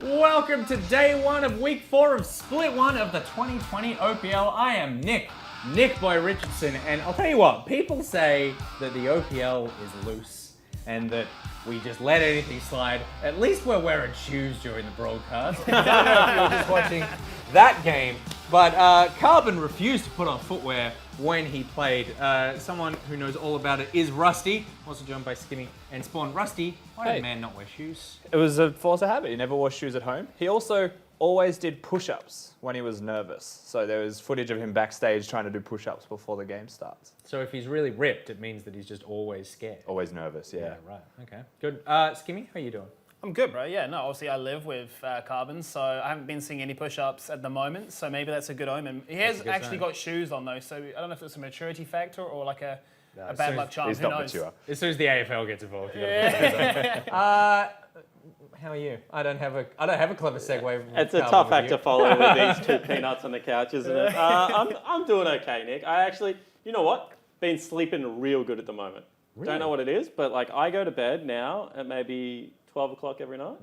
Welcome to day one of week 4 of split 1 of the 2020 OPL. I am Nick Boy Richardson, and I'll tell you what, people say that the OPL is loose and that we just let anything slide. At least we're wearing shoes during the broadcast. I don't know if you were just watching that game, but Carbon refused to put on footwear when he played. Someone who knows all about it is Rusty, also joined by Skinny and Spawn. Rusty, why did man not wear shoes? It was a force of habit. He never wore shoes at home. He also always did push-ups when he was nervous. So there was footage of him backstage trying to do push-ups before the game starts. So if he's really ripped, it means that he's just always scared. Always nervous, yeah. Yeah, right. Okay, good. Skimmy, how you doing? I'm good, bro. Yeah, no, obviously I live with Carbon, so I haven't been seeing any push-ups at the moment, so maybe that's a good omen. He has actually got shoes on, though, so I don't know if it's a maturity factor or like a bad luck charm. He's Who not knows? mature. As soon as the AFL gets involved, you gotta how are you? I don't have a clever segue. It's a tough act to follow with these two peanuts on the couch, isn't it? I'm doing okay, Nick. I actually, you know what? Been sleeping real good at the moment. Really? Don't know what it is, but like I go to bed now at maybe 12 o'clock every night,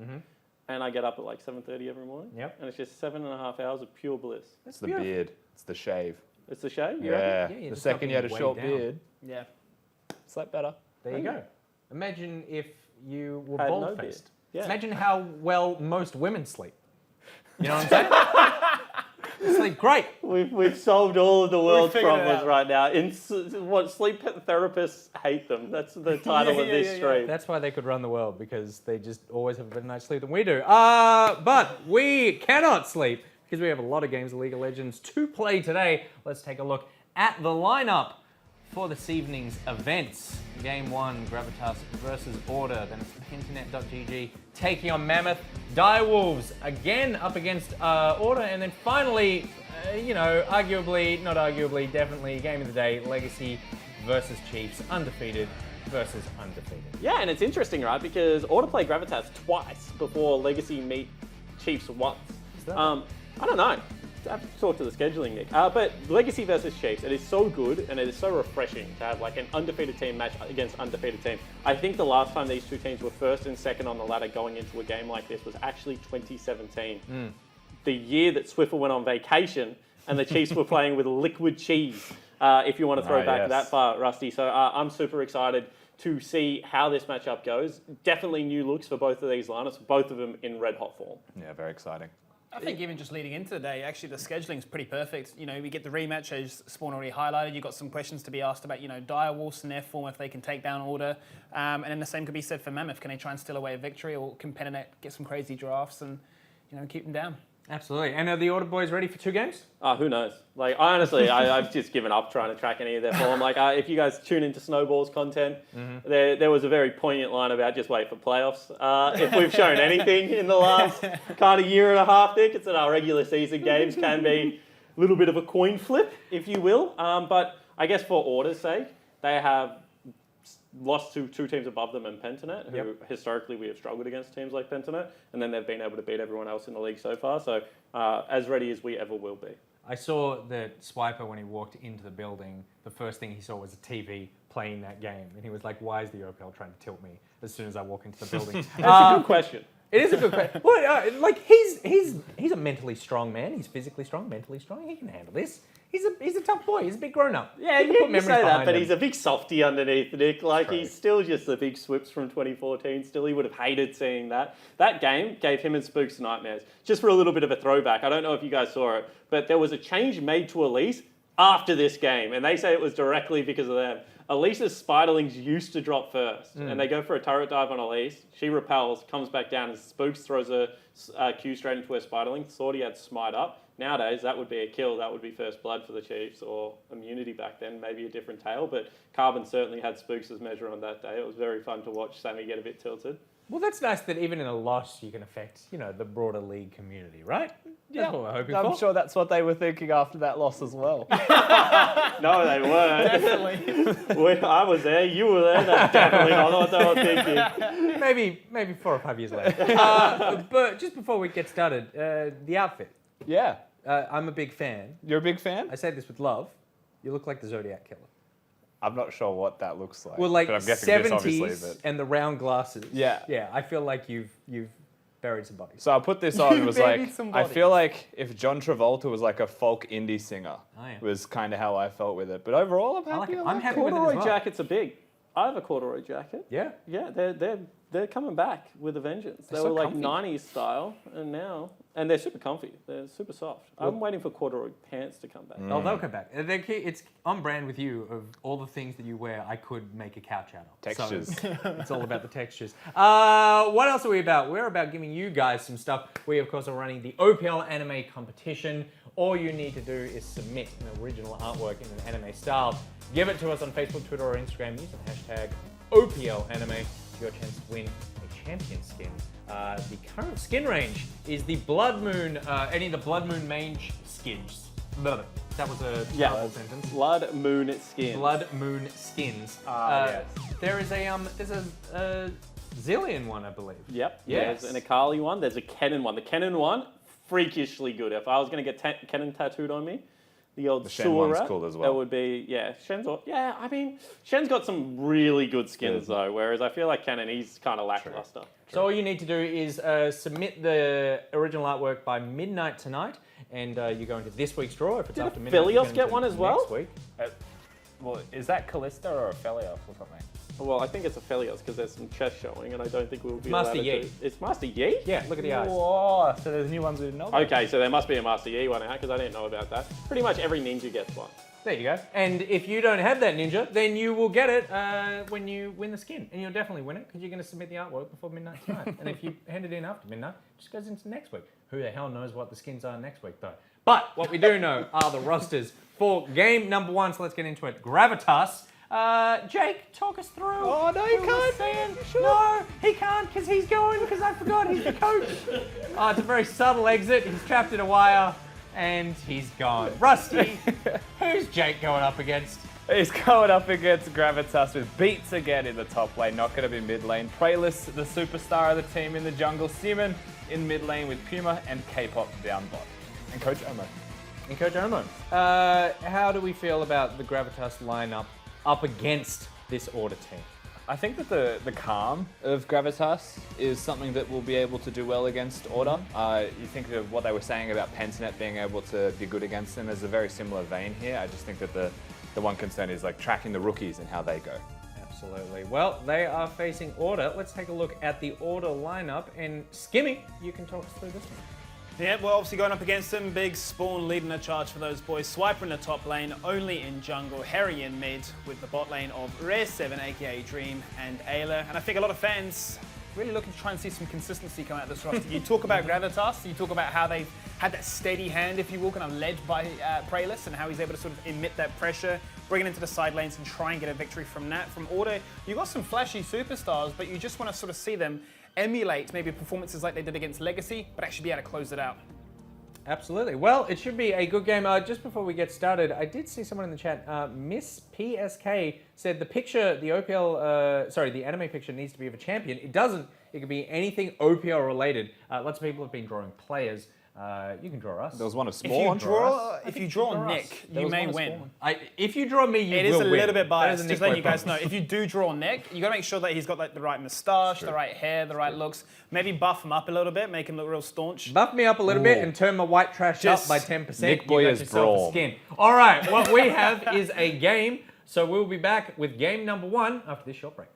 and I get up at like 7:30 every morning. Yep. And it's just 7.5 hours of pure bliss. It's the beard. It's the shave. It's the shave. You Yeah. reckon? you're The just second you had a knocking short way down. beard, Yeah. slept better. There you go. Imagine if you were Had no bald-faced. beard. Yeah. Imagine how well most women sleep. You know what I'm saying? They sleep great. We've solved all of the world's figured it problems out. right now. What sleep therapists hate them. That's the title of this stream. That's why they could run the world, because they just always have a better night's sleep than we do. But we cannot sleep because we have a lot of games of League of Legends to play today. Let's take a look at the lineup for this evening's events. Game 1, Gravitas versus Order. Then it's Pinternet.gg taking on Mammoth. Direwolves again up against Order. And then finally, arguably, not arguably, definitely game of the day, Legacy versus Chiefs. Undefeated versus undefeated. Yeah, and it's interesting, right? Because Order play Gravitas twice before Legacy meet Chiefs once. I don't know. I have to talk to the scheduling, Nick. But Legacy versus Chiefs, it is so good and it is so refreshing to have like an undefeated team match against undefeated team. I think the last time these two teams were first and second on the ladder going into a game like this was actually 2017. The year that Swiffer went on vacation and the Chiefs were playing with liquid cheese, if you want to throw back that far, Rusty. So I'm super excited to see how this matchup goes. Definitely new looks for both of these lineups, both of them in red hot form. Yeah, very exciting. I think even just leading into the day, actually the scheduling's pretty perfect. You know, we get the rematch as Spawn already highlighted. You've got some questions to be asked about, Direwolves and their form, if they can take down Order. And then the same could be said for Mammoth. Can they try and steal away a victory, or can Pinternet get some crazy drafts and, keep them down? Absolutely. And are the Order boys ready for 2 games? Who knows? Like, honestly, I've just given up trying to track any of their form. Like, if you guys tune into Snowball's content, there was a very poignant line about just wait for playoffs. If we've shown anything in the last kind of year and a half, Nick, it's that our regular season games can be a little bit of a coin flip, if you will. But I guess for Order's sake, they have lost to 2 teams above them and Pinternet, who historically we have struggled against teams like Pinternet, and then they've been able to beat everyone else in the league so far. So as ready as we ever will be. I saw that Swiper, when he walked into the building, the first thing he saw was a TV playing that game. And he was like, why is the OPL trying to tilt me as soon as I walk into the building? That's a good question. It is a good question. Well, he's a mentally strong man. He's physically strong, mentally strong. He can handle this. He's a tough boy. He's a big grown-up. Yeah, you can say that, but he's a big softie underneath, Nick. Like, True. he's still just the big swips from 2014. Still, he would have hated seeing that. That game gave him and Spooks nightmares. Just for a little bit of a throwback, I don't know if you guys saw it, but there was a change made to Elise after this game, and they say it was directly because of them. Elise's Spiderlings used to drop first, and they go for a turret dive on Elise. She repels, comes back down, and Spooks throws a Q straight into her Spiderling. Thought he had Smite up. Nowadays, that would be a kill. That would be first blood for the Chiefs, or immunity back then, maybe a different tale. But Carbon certainly had Spooks' measure on that day. It was very fun to watch Sammy get a bit tilted. Well, that's nice that even in a loss, you can affect, the broader league community, right? That's what we're hoping for. I'm sure that's what they were thinking after that loss as well. No, they weren't. Definitely. I was there. You were there. That's definitely not what they were thinking. Maybe 4 or 5 years later. But just before we get started, the outfit. Yeah. I'm a big fan. You're a big fan? I say this with love. You look like the Zodiac Killer. I'm not sure what that looks like. Well, like but I'm guessing this, obviously, 70s but and the round glasses. Yeah. Yeah, I feel like you've buried some bodies. So I put this on and was Buried like, some I feel bodies. like if John Travolta was like a folk indie singer, Oh, yeah. was kind of how I felt with it. But overall, I'm I like happy. it. I'm happy with it as Corduroy well. jackets are big. I have a corduroy jacket. Yeah. Yeah, they're coming back with a vengeance. They They're were so like comfy. 90s style, and they're super comfy. They're super soft. I'm waiting for corduroy pants to come back. Oh, they'll come back. It's on brand with you. Of all the things that you wear, I could make a couch out of. Textures. So it's all about the textures. What else are we about? We're about giving you guys some stuff. We, of course, are running the OPL anime competition. All you need to do is submit an original artwork in an anime style. Give it to us on Facebook, Twitter, or Instagram. Use the hashtag OPL anime. Your chance to win a champion skin. The current skin range is the Blood Moon, any of the Blood Moon mage skins. Blah. That was a terrible sentence. Blood Moon skin. Blood Moon skins. Yes. There's a Zillion one, I believe. Yep. Yes. There's an Akali one. There's a Kennen one. The Kennen one, freakishly good. If I was going to get Kennen tattooed on me, the old Shen sewer one's rat, cool as well. that would be, I mean, Shen's got some really good skins though, whereas I feel like Kennen, he's kind of lackluster. So all you need to do is submit the original artwork by midnight tonight, and you go into this week's draw. If it's Did after midnight, you Aphelios go into get one as well? Next week. Well, is that Callista or Aphelios or something? Well, I think it's Aphelios because there's some chest showing, and I don't think we'll be Master allowed Yi. to. It's Master Yi? Yeah, look at the eyes. Whoa, so there's new ones we didn't know about. Okay, so there must be a Master Yi one out because I didn't know about that. Pretty much every ninja gets one. There you go. And if you don't have that ninja, then you will get it when you win the skin. And you'll definitely win it because you're going to submit the artwork before midnight tonight. And if you hand it in after midnight, it just goes into next week. Who the hell knows what the skins are next week, though? But what we do know are the rosters for game number 1. So let's get into it. Gravitas. Jake, talk us through. Oh, no, you who we're can't. seeing. No, he can't because he's going because I forgot he's the coach. It's a very subtle exit. He's trapped in a wire and he's gone. Rusty, who's Jake going up against? He's going up against Gravitas with Beats again in the top lane, not going to be mid lane. Prayless, the superstar of the team in the jungle. Simon in mid lane with Puma and K-pop down bot. And Coach Omo. And Coach Omo. How do we feel about the Gravitas lineup up against this Order team? I think that the calm of Gravitas is something that will be able to do well against Order. You think of what they were saying about Pentanet being able to be good against them. There's a very similar vein here. I just think that the one concern is like tracking the rookies and how they go. Absolutely. Well, they are facing Order. Let's take a look at the Order lineup. And Skimmy, you can talk us through this one. Yeah, well, obviously going up against them, Big Spawn leading the charge for those boys. Swiper in the top lane, only in jungle, Harry in mid, with the bot lane of Rare 7, aka Dream, and Ayla. And I think a lot of fans really looking to try and see some consistency come out of this roster. You talk about Gravitas, you talk about how they've had that steady hand, if you will, kind of led by Prayless, and how he's able to sort of emit that pressure, bring it into the side lanes and try and get a victory from that. From Order, you've got some flashy superstars, but you just want to sort of see them emulate maybe performances like they did against Legacy, but actually be able to close it out. Absolutely. Well, it should be a good game. Just before we get started, I did see someone in the chat. Miss PSK said the picture, the OPL, the anime picture needs to be of a champion. It doesn't. It could be anything OPL related. Lots of people have been drawing players. You can draw us. There was one of If Spawn. you draw us. Nick, There you was may one of win. Spawn. If you draw me, you It will is a win. little bit That is biased, a just Nick letting you Boy guys know. promise. If you do draw Nick, you got to make sure that he's got like the right moustache, the right hair, the right looks. Maybe buff him up a little bit, make him look real staunch. Buff me up a little bit and turn my white trash Just up by 10%. Nick You Boy got is yourself a brawl. skin. All right, what we have is a game. So we'll be back with game number 1 after this short break.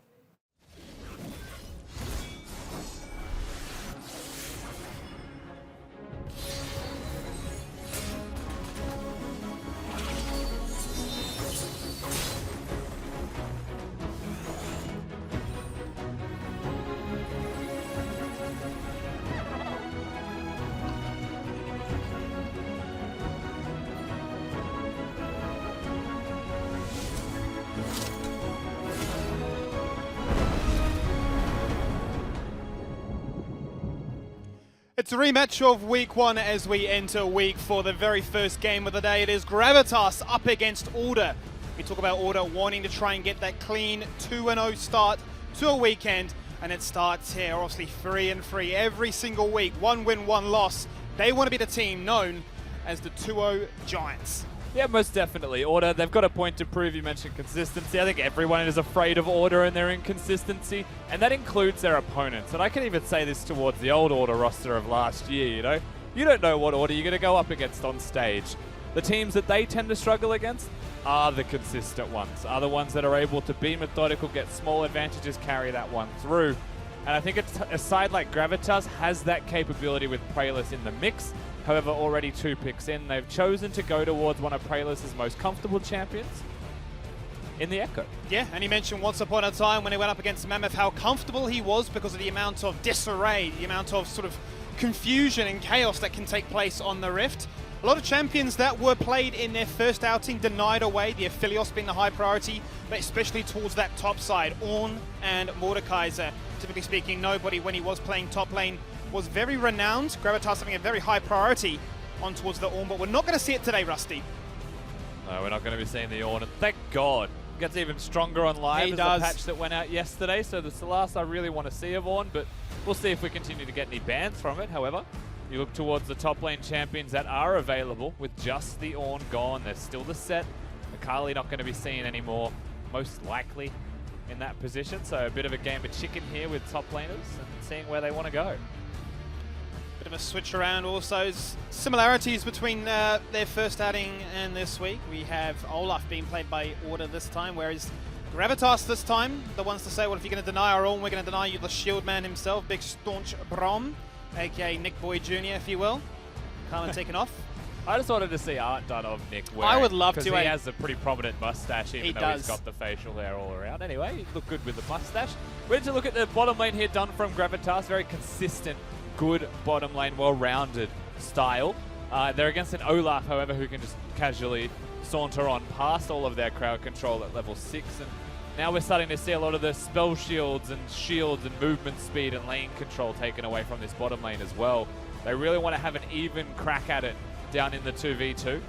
It's a rematch of week 1 as we enter week 4. The very first game of the day, it is Gravitas up against Order. We talk about Order wanting to try and get that clean 2-0 start to a weekend, and it starts here, obviously 3-3 every single week. 1 win, 1 loss. They want to be the team known as the 2-0 Giants. Yeah, most definitely. Order, they've got a point to prove. You mentioned consistency. I think everyone is afraid of Order and their inconsistency, and that includes their opponents. And I can even say this towards the old Order roster of last year, you know? You don't know what Order you're going to go up against on stage. The teams that they tend to struggle against are the consistent ones, are the ones that are able to be methodical, get small advantages, carry that one through. And I think a side like Gravitas has that capability with Praelis in the mix. However, already 2 picks in, they've chosen to go towards one of Praelis' most comfortable champions in the Echo. Yeah, and he mentioned once upon a time when he went up against Mammoth how comfortable he was because of the amount of disarray, the amount of sort of confusion and chaos that can take place on the Rift. A lot of champions that were played in their first outing denied away, the Aphelios being the high priority, but especially towards that top side, Ornn and Mordekaiser. Typically speaking, nobody, when he was playing top lane, was very renowned. Gravitas having a very high priority on towards the Ornn, but we're not going to see it today, Rusty. No, we're not going to be seeing the Ornn, and thank God. Gets even stronger on live as the patch that went out yesterday, so that's the last I really want to see of Ornn, but we'll see if we continue to get any bans from it. However, you look towards the top lane champions that are available with just the Ornn gone. There's still the set. Akali not going to be seen anymore, most likely in that position, so a bit of a game of chicken here with top laners and seeing where they want to go. Bit of a switch around also. Similarities between their first outing and this week. We have Olaf being played by Order this time, whereas Gravitas this time, the ones to say, well, if you're going to deny our own, we're going to deny you the shield man himself, big staunch Brom, aka Nick Boy Jr., if you will. Carmen taken off. I just wanted to see art done of Nick wearing, I would love to. Because he has a pretty prominent mustache, even though does. He's got the facial hair all around. Anyway, he looked good with the mustache. We're to look at the bottom lane here done from Gravitas. Very consistent, good bottom lane, well-rounded style. They're against an Olaf, however, who can just casually saunter on past all of their crowd control at level 6. And now we're starting to see a lot of the spell shields and movement speed and lane control taken away from this bottom lane as well. They really want to have an even crack at it down in the 2v2.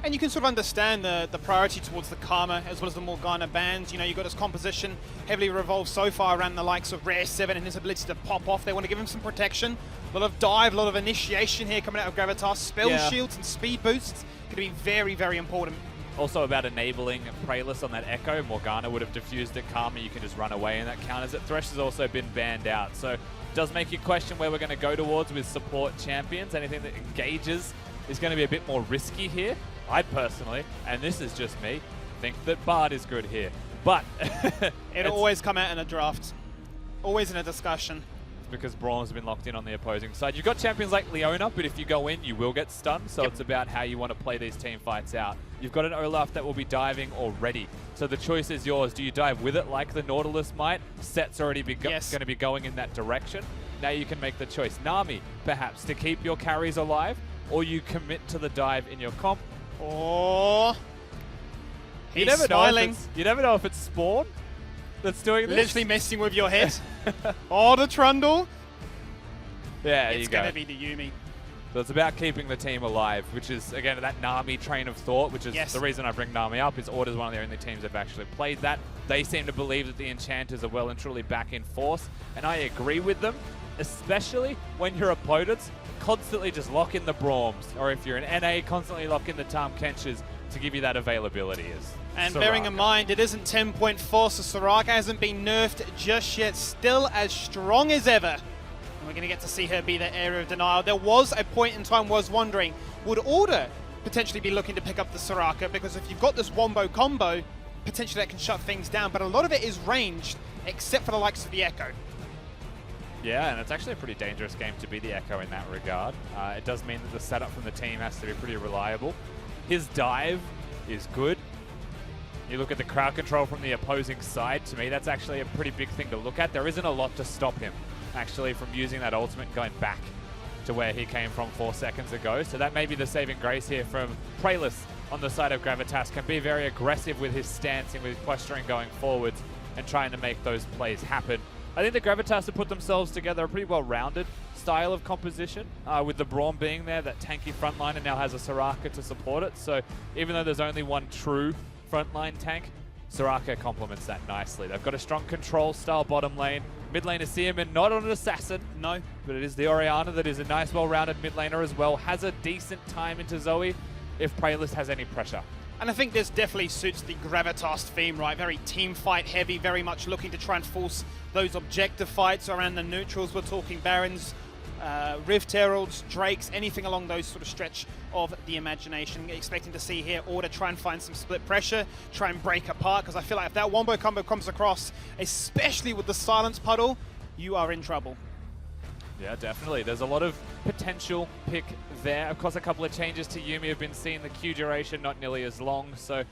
And you can sort of understand the priority towards the Karma as well as the Morgana bans. You know, you've got his composition heavily revolved so far around the likes of Rare 7 and his ability to pop off. They want to give him some protection. A lot of dive, a lot of initiation here coming out of Gravitas. Spell shields and speed boosts going to be very, very important. Also about enabling Praelis on that Echo. Morgana would have diffused it. Karma, you can just run away and that counters it. Thresh has also been banned out. So it does make you question where we're going to go towards with support champions. Anything that engages is going to be a bit more risky here. I personally, and this is just me, think that Bard is good here. But it'll always come out in a draft. Always in a discussion. It's because Braum's been locked in on the opposing side. You've got champions like Leona, but if you go in, you will get stunned. So it's about how you want to play these team fights out. You've got an Olaf that will be diving already. So the choice is yours. Do you dive with it like the Nautilus might? Set's already going to be going in that direction. Now you can make the choice. Nami, perhaps, to keep your carries alive, or you commit to the dive in your comp. Oh, you never know. You never know if it's Spawn that's doing this. Literally messing with your head. Oh, the Trundle. Yeah, it's going to be the Yuumi. So it's about keeping the team alive, which is, again, that Nami train of thought, which is the reason I bring Nami up, is Order's one of the only teams that have actually played that. They seem to believe that the Enchanters are well and truly back in force, and I agree with them, especially when your opponents constantly just lock in the Braums, or if you're an NA, constantly lock in the Tahm Kenches to give you that availability. And bearing in mind, it isn't 10.4, so Soraka hasn't been nerfed just yet, still as strong as ever. And we're going to get to see her be the area of denial. There was a point in time where I was wondering, would Order potentially be looking to pick up the Soraka? Because if you've got this wombo combo, potentially that can shut things down, but a lot of it is ranged, except for the likes of the Echo. Yeah, and it's actually a pretty dangerous game to be the Echo in that regard. It does mean that the setup from the team has to be pretty reliable. His dive is good. You look at the crowd control from the opposing side, to me that's actually a pretty big thing to look at. There isn't a lot to stop him, actually, from using that ultimate and going back to where he came from 4 seconds ago. So that may be the saving grace here from Praelis on the side of Gravitas. Can be very aggressive with his stance and with his posturing going forwards and trying to make those plays happen. I think the Gravitas have put themselves together a pretty well-rounded style of composition, with the Braum being there, that tanky frontline, and now has a Soraka to support it. So even though there's only one true frontline tank, Soraka complements that nicely. They've got a strong control style bottom lane. Mid lane is Seaman, not on an assassin, but it is the Orianna that is a nice well-rounded mid laner as well. Has a decent time into Zoe. if Praylist has any pressure. And I think this definitely suits the Gravitas theme, right? Very team fight heavy, very much looking to try and force those objective fights around the neutrals. We're talking Barons, Rift Heralds, Drakes, anything along those sort of stretch of the imagination. Expecting to see here Order try and find some split pressure, try and break apart, because I feel like if that wombo combo comes across, especially with the silence puddle, you are in trouble. Yeah, definitely. There's a lot of potential pick there. Of course, a couple of changes to Yuumi have been seen. The Q duration not nearly as long, so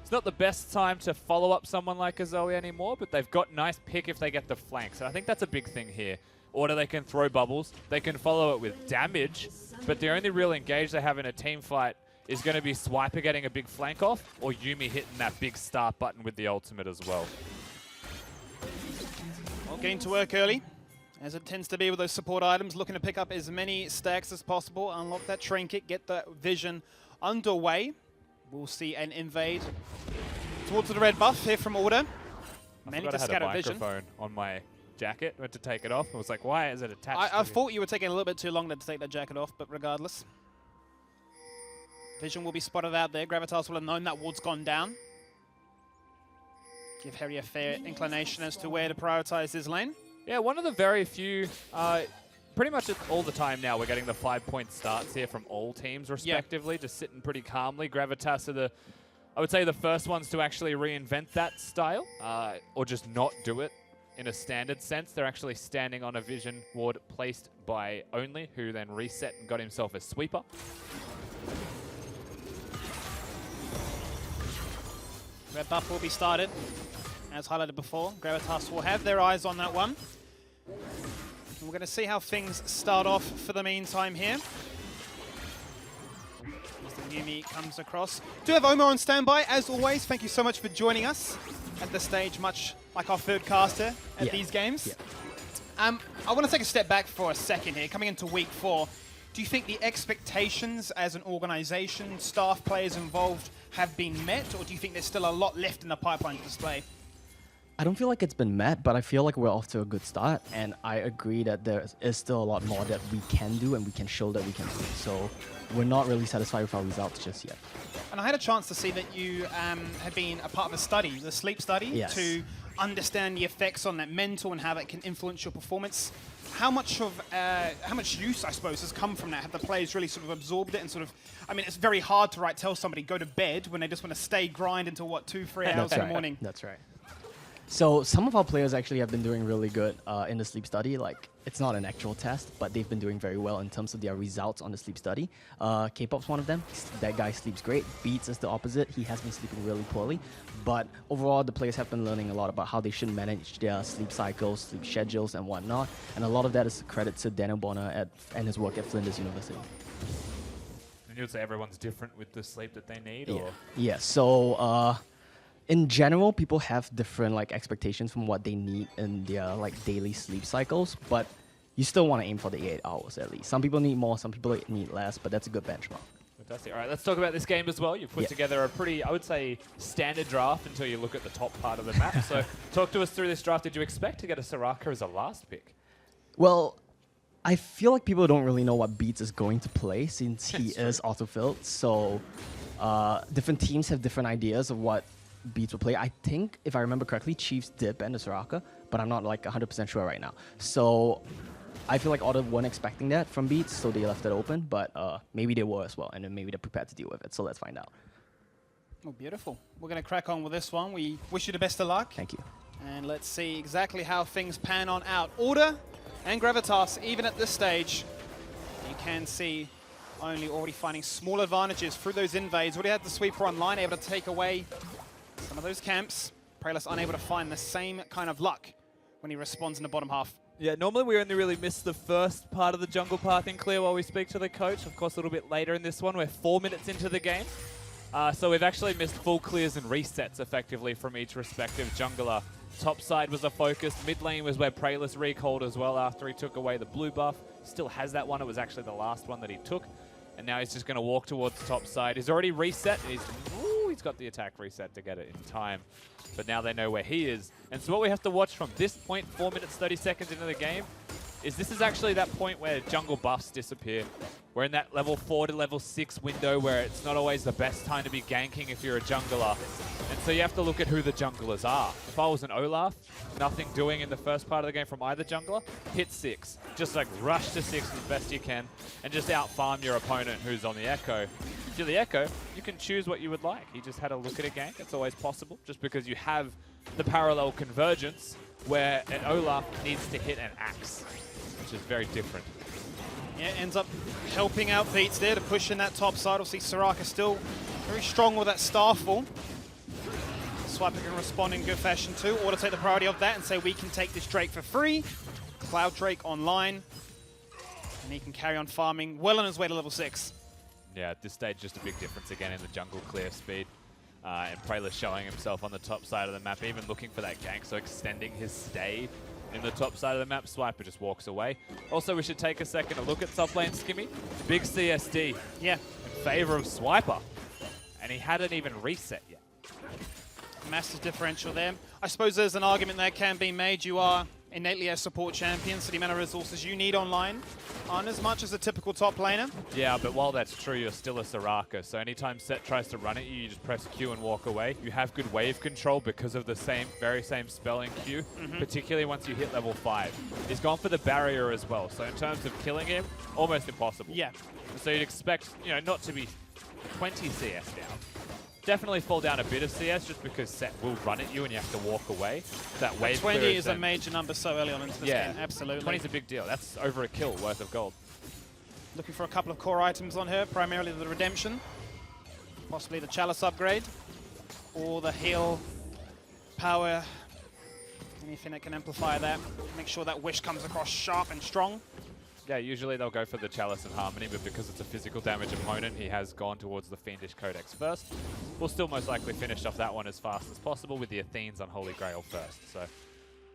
it's not the best time to follow up someone like a Zoe anymore, but they've got nice pick if they get the flank. So I think that's a big thing here. Order, they can throw bubbles. They can follow it with damage, but the only real engage they have in a team fight is going to be Swiper getting a big flank off or Yuumi hitting that big start button with the ultimate as well. Well, getting to work early, as it tends to be with those support items, looking to pick up as many stacks as possible, unlock that trinket, get the vision underway. We'll see an invade towards the red buff here from Order. Many to scatter I had a vision. microphone on my jacket, went to take it off. I was like, why is it attached I to thought you were taking a little bit too long to take that jacket off, but regardless. Vision will be spotted out there. Gravitas will have known that ward's gone down. Give Harry a fair inclination as to where to prioritize his lane. Yeah, one of the very few, pretty much all the time now, we're getting the 5-point starts here from all teams, respectively, just sitting pretty calmly. Gravitas are the, I would say, the first ones to actually reinvent that style, or just not do it in a standard sense. They're actually standing on a vision ward placed by Only, who then reset and got himself a sweeper. Red buff will be started. As highlighted before, Gravitas will have their eyes on that one. We're going to see how things start off for the meantime here. As the Yuumi comes across. Do have Omo on standby, as always. Thank you so much for joining us at the stage, much like our third caster at these games. I want to take a step back for a second here. Coming into week 4, do you think the expectations as an organization, staff, players involved, have been met, or do you think there's still a lot left in the pipeline to display? I don't feel like it's been met, but I feel like we're off to a good start, and I agree that there is still a lot more that we can do and we can show that we can do. So we're not really satisfied with our results just yet. And I had a chance to see that you had been a part of a study, the sleep study, to understand the effects on that mental and how that can influence your performance. How much use, I suppose, has come from that? Have the players really sort of absorbed it and sort of, I mean, it's very hard to tell somebody go to bed when they just want to stay grind until, what, 2-3 hours in the morning? That's right. So some of our players actually have been doing really good in the sleep study. Like, it's not an actual test, but they've been doing very well in terms of their results on the sleep study. K-pop's one of them. That guy sleeps great. Beats is the opposite. He has been sleeping really poorly. But overall, the players have been learning a lot about how they should manage their sleep cycles, sleep schedules, and whatnot. And a lot of that is a credit to Daniel Bonner and his work at Flinders University. And you'd say everyone's different with the sleep that they need? Yeah. Or? Yeah, so in general, people have different expectations from what they need in their daily sleep cycles, but you still want to aim for the 8 hours at least. Some people need more, some people need less, but that's a good benchmark. Fantastic. All right, let's talk about this game as well. You've put together a pretty, I would say, standard draft until you look at the top part of the map. So talk to us through this draft. Did you expect to get a Soraka as a last pick? Well, I feel like people don't really know what Beats is going to play since he is auto-filled. So different teams have different ideas of what Beats will play. I think, if I remember correctly, Chiefs did ban the Soraka, but I'm not 100% sure right now. So I feel like Order weren't expecting that from Beats, so they left it open, but maybe they were as well, and then maybe they're prepared to deal with it. So let's find out. Oh, beautiful. We're going to crack on with this one. We wish you the best of luck. Thank you. And let's see exactly how things pan on out. Order and Gravitas, even at this stage, you can see Only already finding small advantages through those invades. Already had the sweeper online, able to take away some of those camps. Praylist unable to find the same kind of luck when he responds in the bottom half. Yeah, normally we only really miss the first part of the jungle path in clear while we speak to the coach. Of course, a little bit later in this one. We're 4 minutes into the game. So we've actually missed full clears and resets effectively from each respective jungler. Top side was a focus. Mid lane was where Praylist recalled as well after he took away the blue buff. Still has that one. It was actually the last one that he took. And now he's just going to walk towards the top side. He's already reset. And he's got the attack reset to get it in time. But now they know where he is. And so what we have to watch from this point, 4 minutes, 30 seconds into the game, is this is actually that point where jungle buffs disappear. We're in that level 4 to level 6 window where it's not always the best time to be ganking if you're a jungler. And so you have to look at who the junglers are. If I was an Olaf, nothing doing in the first part of the game from either jungler, hit 6. Just like rush to 6 as best you can and just out-farm your opponent who's on the Echo. If you're the Echo, you can choose what you would like. He just had a look at a gank. It's always possible just because you have the parallel convergence where an Olaf needs to hit an axe, which is very different. Yeah, ends up helping out Beats there to push in that top side. Obviously, Soraka still very strong with that Starfall. Swiper can respond in good fashion too. Or to take the priority of that and say we can take this Drake for free. Cloud Drake online. And he can carry on farming well on his way to level 6. Yeah, at this stage, just a big difference again in the jungle clear speed. And Preyler showing himself on the top side of the map, even looking for that gank, so extending his stay in the top side of the map. Swiper just walks away. Also, we should take a second to look at top lane Skimmy. Big CSD Yeah, in favor of Swiper. And he hadn't even reset yet. massive differential there. I suppose there's an argument that can be made. You are innately a support champion, so the amount of resources you need online aren't as much as a typical top laner. Yeah, but while that's true, you're still a Soraka, so anytime Set tries to run at you, you just press Q and walk away. You have good wave control because of the very same spelling Q, particularly once you hit level 5. He's gone for the barrier as well, so in terms of killing him, almost impossible. Yeah. So you'd expect, not to be 20 CS down. Definitely fall down a bit of CS just because Set will run at you and you have to walk away. That wave 20 clear is a major number so early on into this game, absolutely. 20 is a big deal. That's over a kill worth of gold. Looking for a couple of core items on her, primarily the Redemption, possibly the Chalice upgrade, or the heal power, anything that can amplify that. Make sure that Wish comes across sharp and strong. Yeah, usually they'll go for the Chalice and Harmony, but because it's a physical damage opponent, he has gone towards the Fiendish Codex first. We'll still most likely finish off that one as fast as possible with the Athenes on Holy Grail first. So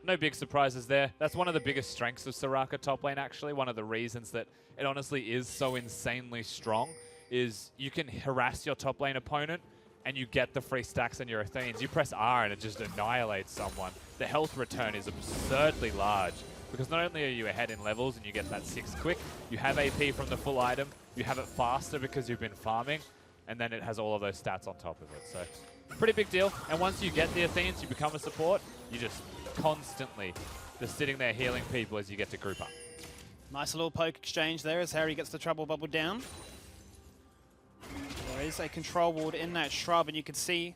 no big surprises there. That's one of the biggest strengths of Soraka top lane, actually. One of the reasons that it honestly is so insanely strong is you can harass your top lane opponent and you get the free stacks on your Athenes. You press R and it just annihilates someone. The health return is absurdly large because not only are you ahead in levels and you get that 6 quick, you have AP from the full item, you have it faster because you've been farming, and then it has all of those stats on top of it. So pretty big deal. And once you get the Athenes, you become a support, you just constantly just sitting there healing people as you get to group up. Nice little poke exchange there as Harry gets the trouble bubble down. There is a control ward in that shrub, and you can see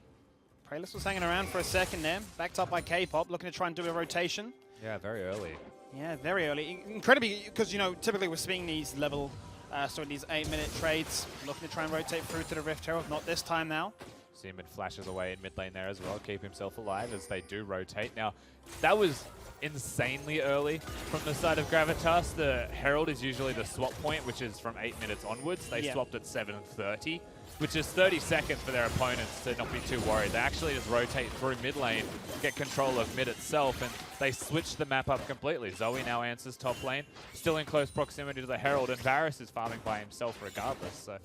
Preyler was hanging around for a second there, backed up by K-pop, looking to try and do a rotation. Yeah, very early. Yeah, very early. Incredibly, because, typically we're seeing these these 8-minute trades, looking to try and rotate through to the Rift Herald. Not this time now. Seaman flashes away in mid lane there as well, keep himself alive as they do rotate. Now, that was insanely early from the side of Gravitas. The Herald is usually the swap point, which is from 8 minutes onwards. They swapped at 7:30, which is 30 seconds for their opponents to not be too worried. They actually just rotate through mid lane, get control of mid itself, and they switch the map up completely. Zoe now answers top lane, still in close proximity to the Herald, and Varus is farming by himself regardless. So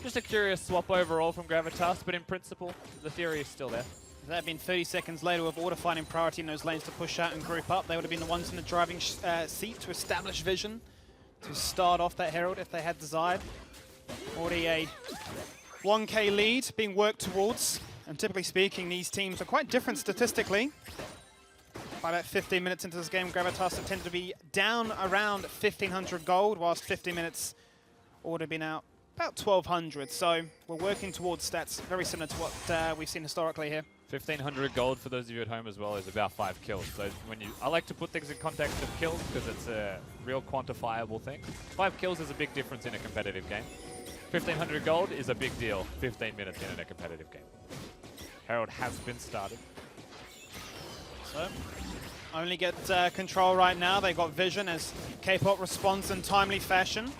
just a curious swap overall from Gravitas, but in principle, the theory is still there. If that had been 30 seconds later with Order finding priority in those lanes to push out and group up, they would have been the ones in the driving seat to establish vision, to start off that Herald if they had desired. Already a 1k lead being worked towards, and typically speaking, these teams are quite different statistically. By about 15 minutes into this game, Gravitas have tended to be down around 1,500 gold, whilst 50 minutes Order been out about 1,200. So we're working towards stats very similar to what we've seen historically here. 1,500 gold for those of you at home as well is about 5 kills. So I like to put things in context of kills because it's a real quantifiable thing. 5 kills is a big difference in a competitive game. 1,500 gold is a big deal 15 minutes in a competitive game. Herald has been started. So only get control right now. They got vision as K-pop responds in timely fashion.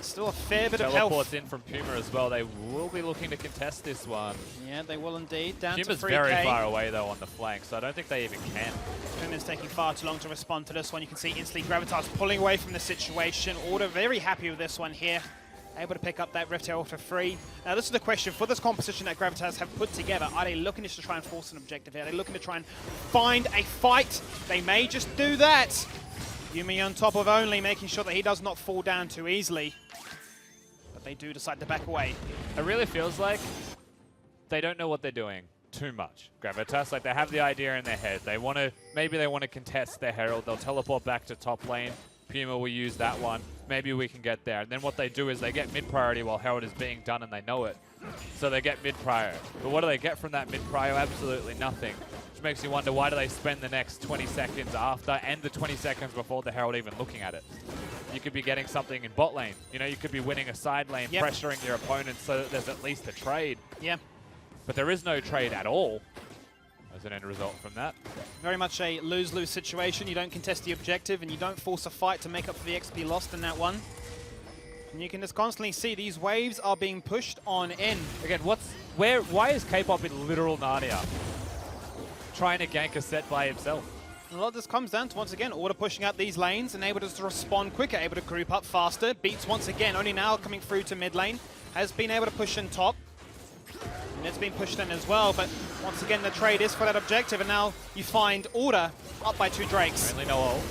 Still a fair bit of health. Teleports in from Puma as well. They will be looking to contest this one. Yeah, they will indeed. Down Puma's to 3k. very far away though on the flank, so I don't think they even can. Puma's taking far too long to respond to this one. You can see instantly Gravitas pulling away from the situation. Order very happy with this one here. Able to pick up that Rift Herald for free. Now this is the question. For this composition that Gravitas have put together, are they looking just to try and force an objective here? Are they looking to try and find a fight? They may just do that. Yumi on top of Only, making sure that he does not fall down too easily. But they do decide to back away. It really feels like they don't know what they're doing too much. Gravitas, like they have the idea in their head. Maybe they want to contest their Herald. They'll teleport back to top lane. Puma will use that one. Maybe we can get there. And then what they do is they get mid priority while Herald is being done and they know it. So they get mid prior. But what do they get from that mid prior? Absolutely nothing. Which makes you wonder, why do they spend the next 20 seconds after and the 20 seconds before the Herald even looking at it? You could be getting something in bot lane. You know, you could be winning a side lane, pressuring your opponent so that there's at least a trade. Yeah. But there is no trade at all as an end result from that. Very much a lose-lose situation. You don't contest the objective and you don't force a fight to make up for the XP lost in that one. And you can just constantly see these waves are being pushed on in. Again, why is K-pop in literal Narnia? Trying to gank a set by himself. And a lot of this comes down to, once again, Order pushing out these lanes and able to respond quicker, able to group up faster. Beats once again, only now coming through to mid lane, has been able to push in top. And it's been pushed in as well, but once again the trade is for that objective, and now you find Order up by 2 Drakes. Only no ult.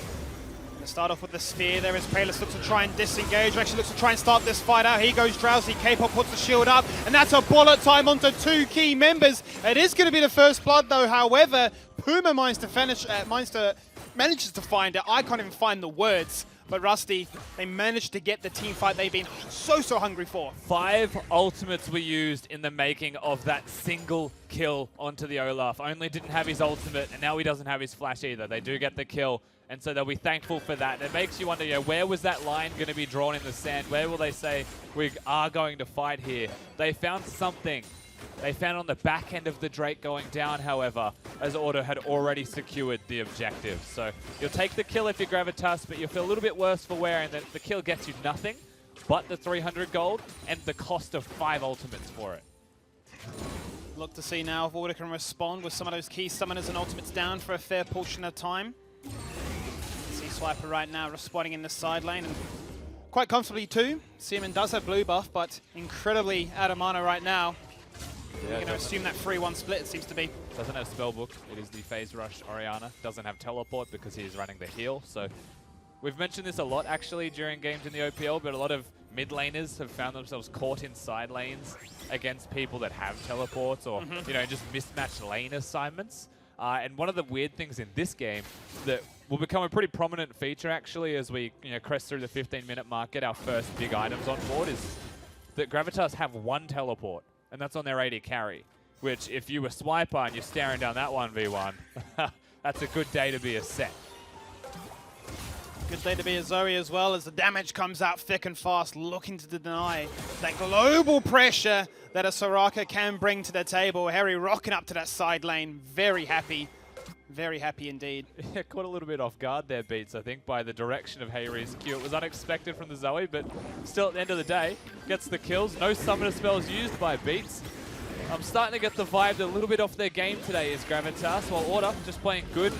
Gonna start off with the Sphere there as Payless looks to try and disengage, actually looks to try and start this fight out. Here goes Drowsy, K-pop puts the shield up, and that's a bullet time onto 2 key members. It is going to be the first blood though, however, Puma manages to find it. I can't even find the words. But Rusty, they managed to get the team fight they've been so hungry for. 5 ultimates were used in the making of that single kill onto the Olaf. Only didn't have his ultimate, and now he doesn't have his flash either. They do get the kill, and so they'll be thankful for that. And it makes you wonder, where was that line going to be drawn in the sand? Where will they say, we are going to fight here? They found something. They found on the back end of the Drake going down, however, as Order had already secured the objective. So you'll take the kill if you're Gravitas, but you'll feel a little bit worse for wearing that the kill gets you nothing but the 300 gold and the cost of 5 ultimates for it. Look to see now if Order can respond with some of those key summoners and ultimates down for a fair portion of time. See Swiper right now responding in the side lane, and quite comfortably too. Seaman does have blue buff, but incredibly out of mana right now. Yeah, You're going to assume that 3-1 split, it seems to be. Doesn't have Spellbook. It is the Phase Rush Orianna. Doesn't have Teleport because he's running the heal. So we've mentioned this a lot, actually, during games in the OPL, but a lot of mid laners have found themselves caught in side lanes against people that have teleports or, just mismatched lane assignments. And one of the weird things in this game that will become a pretty prominent feature, actually, as we crest through the 15-minute mark, get our first big items on board, is that Gravitas have 1 teleport. And that's on their AD carry, which if you were Swiper and you're staring down that 1v1, that's a good day to be a set. Good day to be a Zoe as well, as the damage comes out thick and fast, looking to deny that global pressure that a Soraka can bring to the table. Harry rocking up to that side lane, very happy indeed. Yeah, caught a little bit off guard there, Beats, I think, by the direction of Hayri's Q. It was unexpected from the Zoe, but still at the end of the day, gets the kills. No summoner spells used by Beats. I'm starting to get the vibe that a little bit off their game today is Gravitas, while Order just playing good,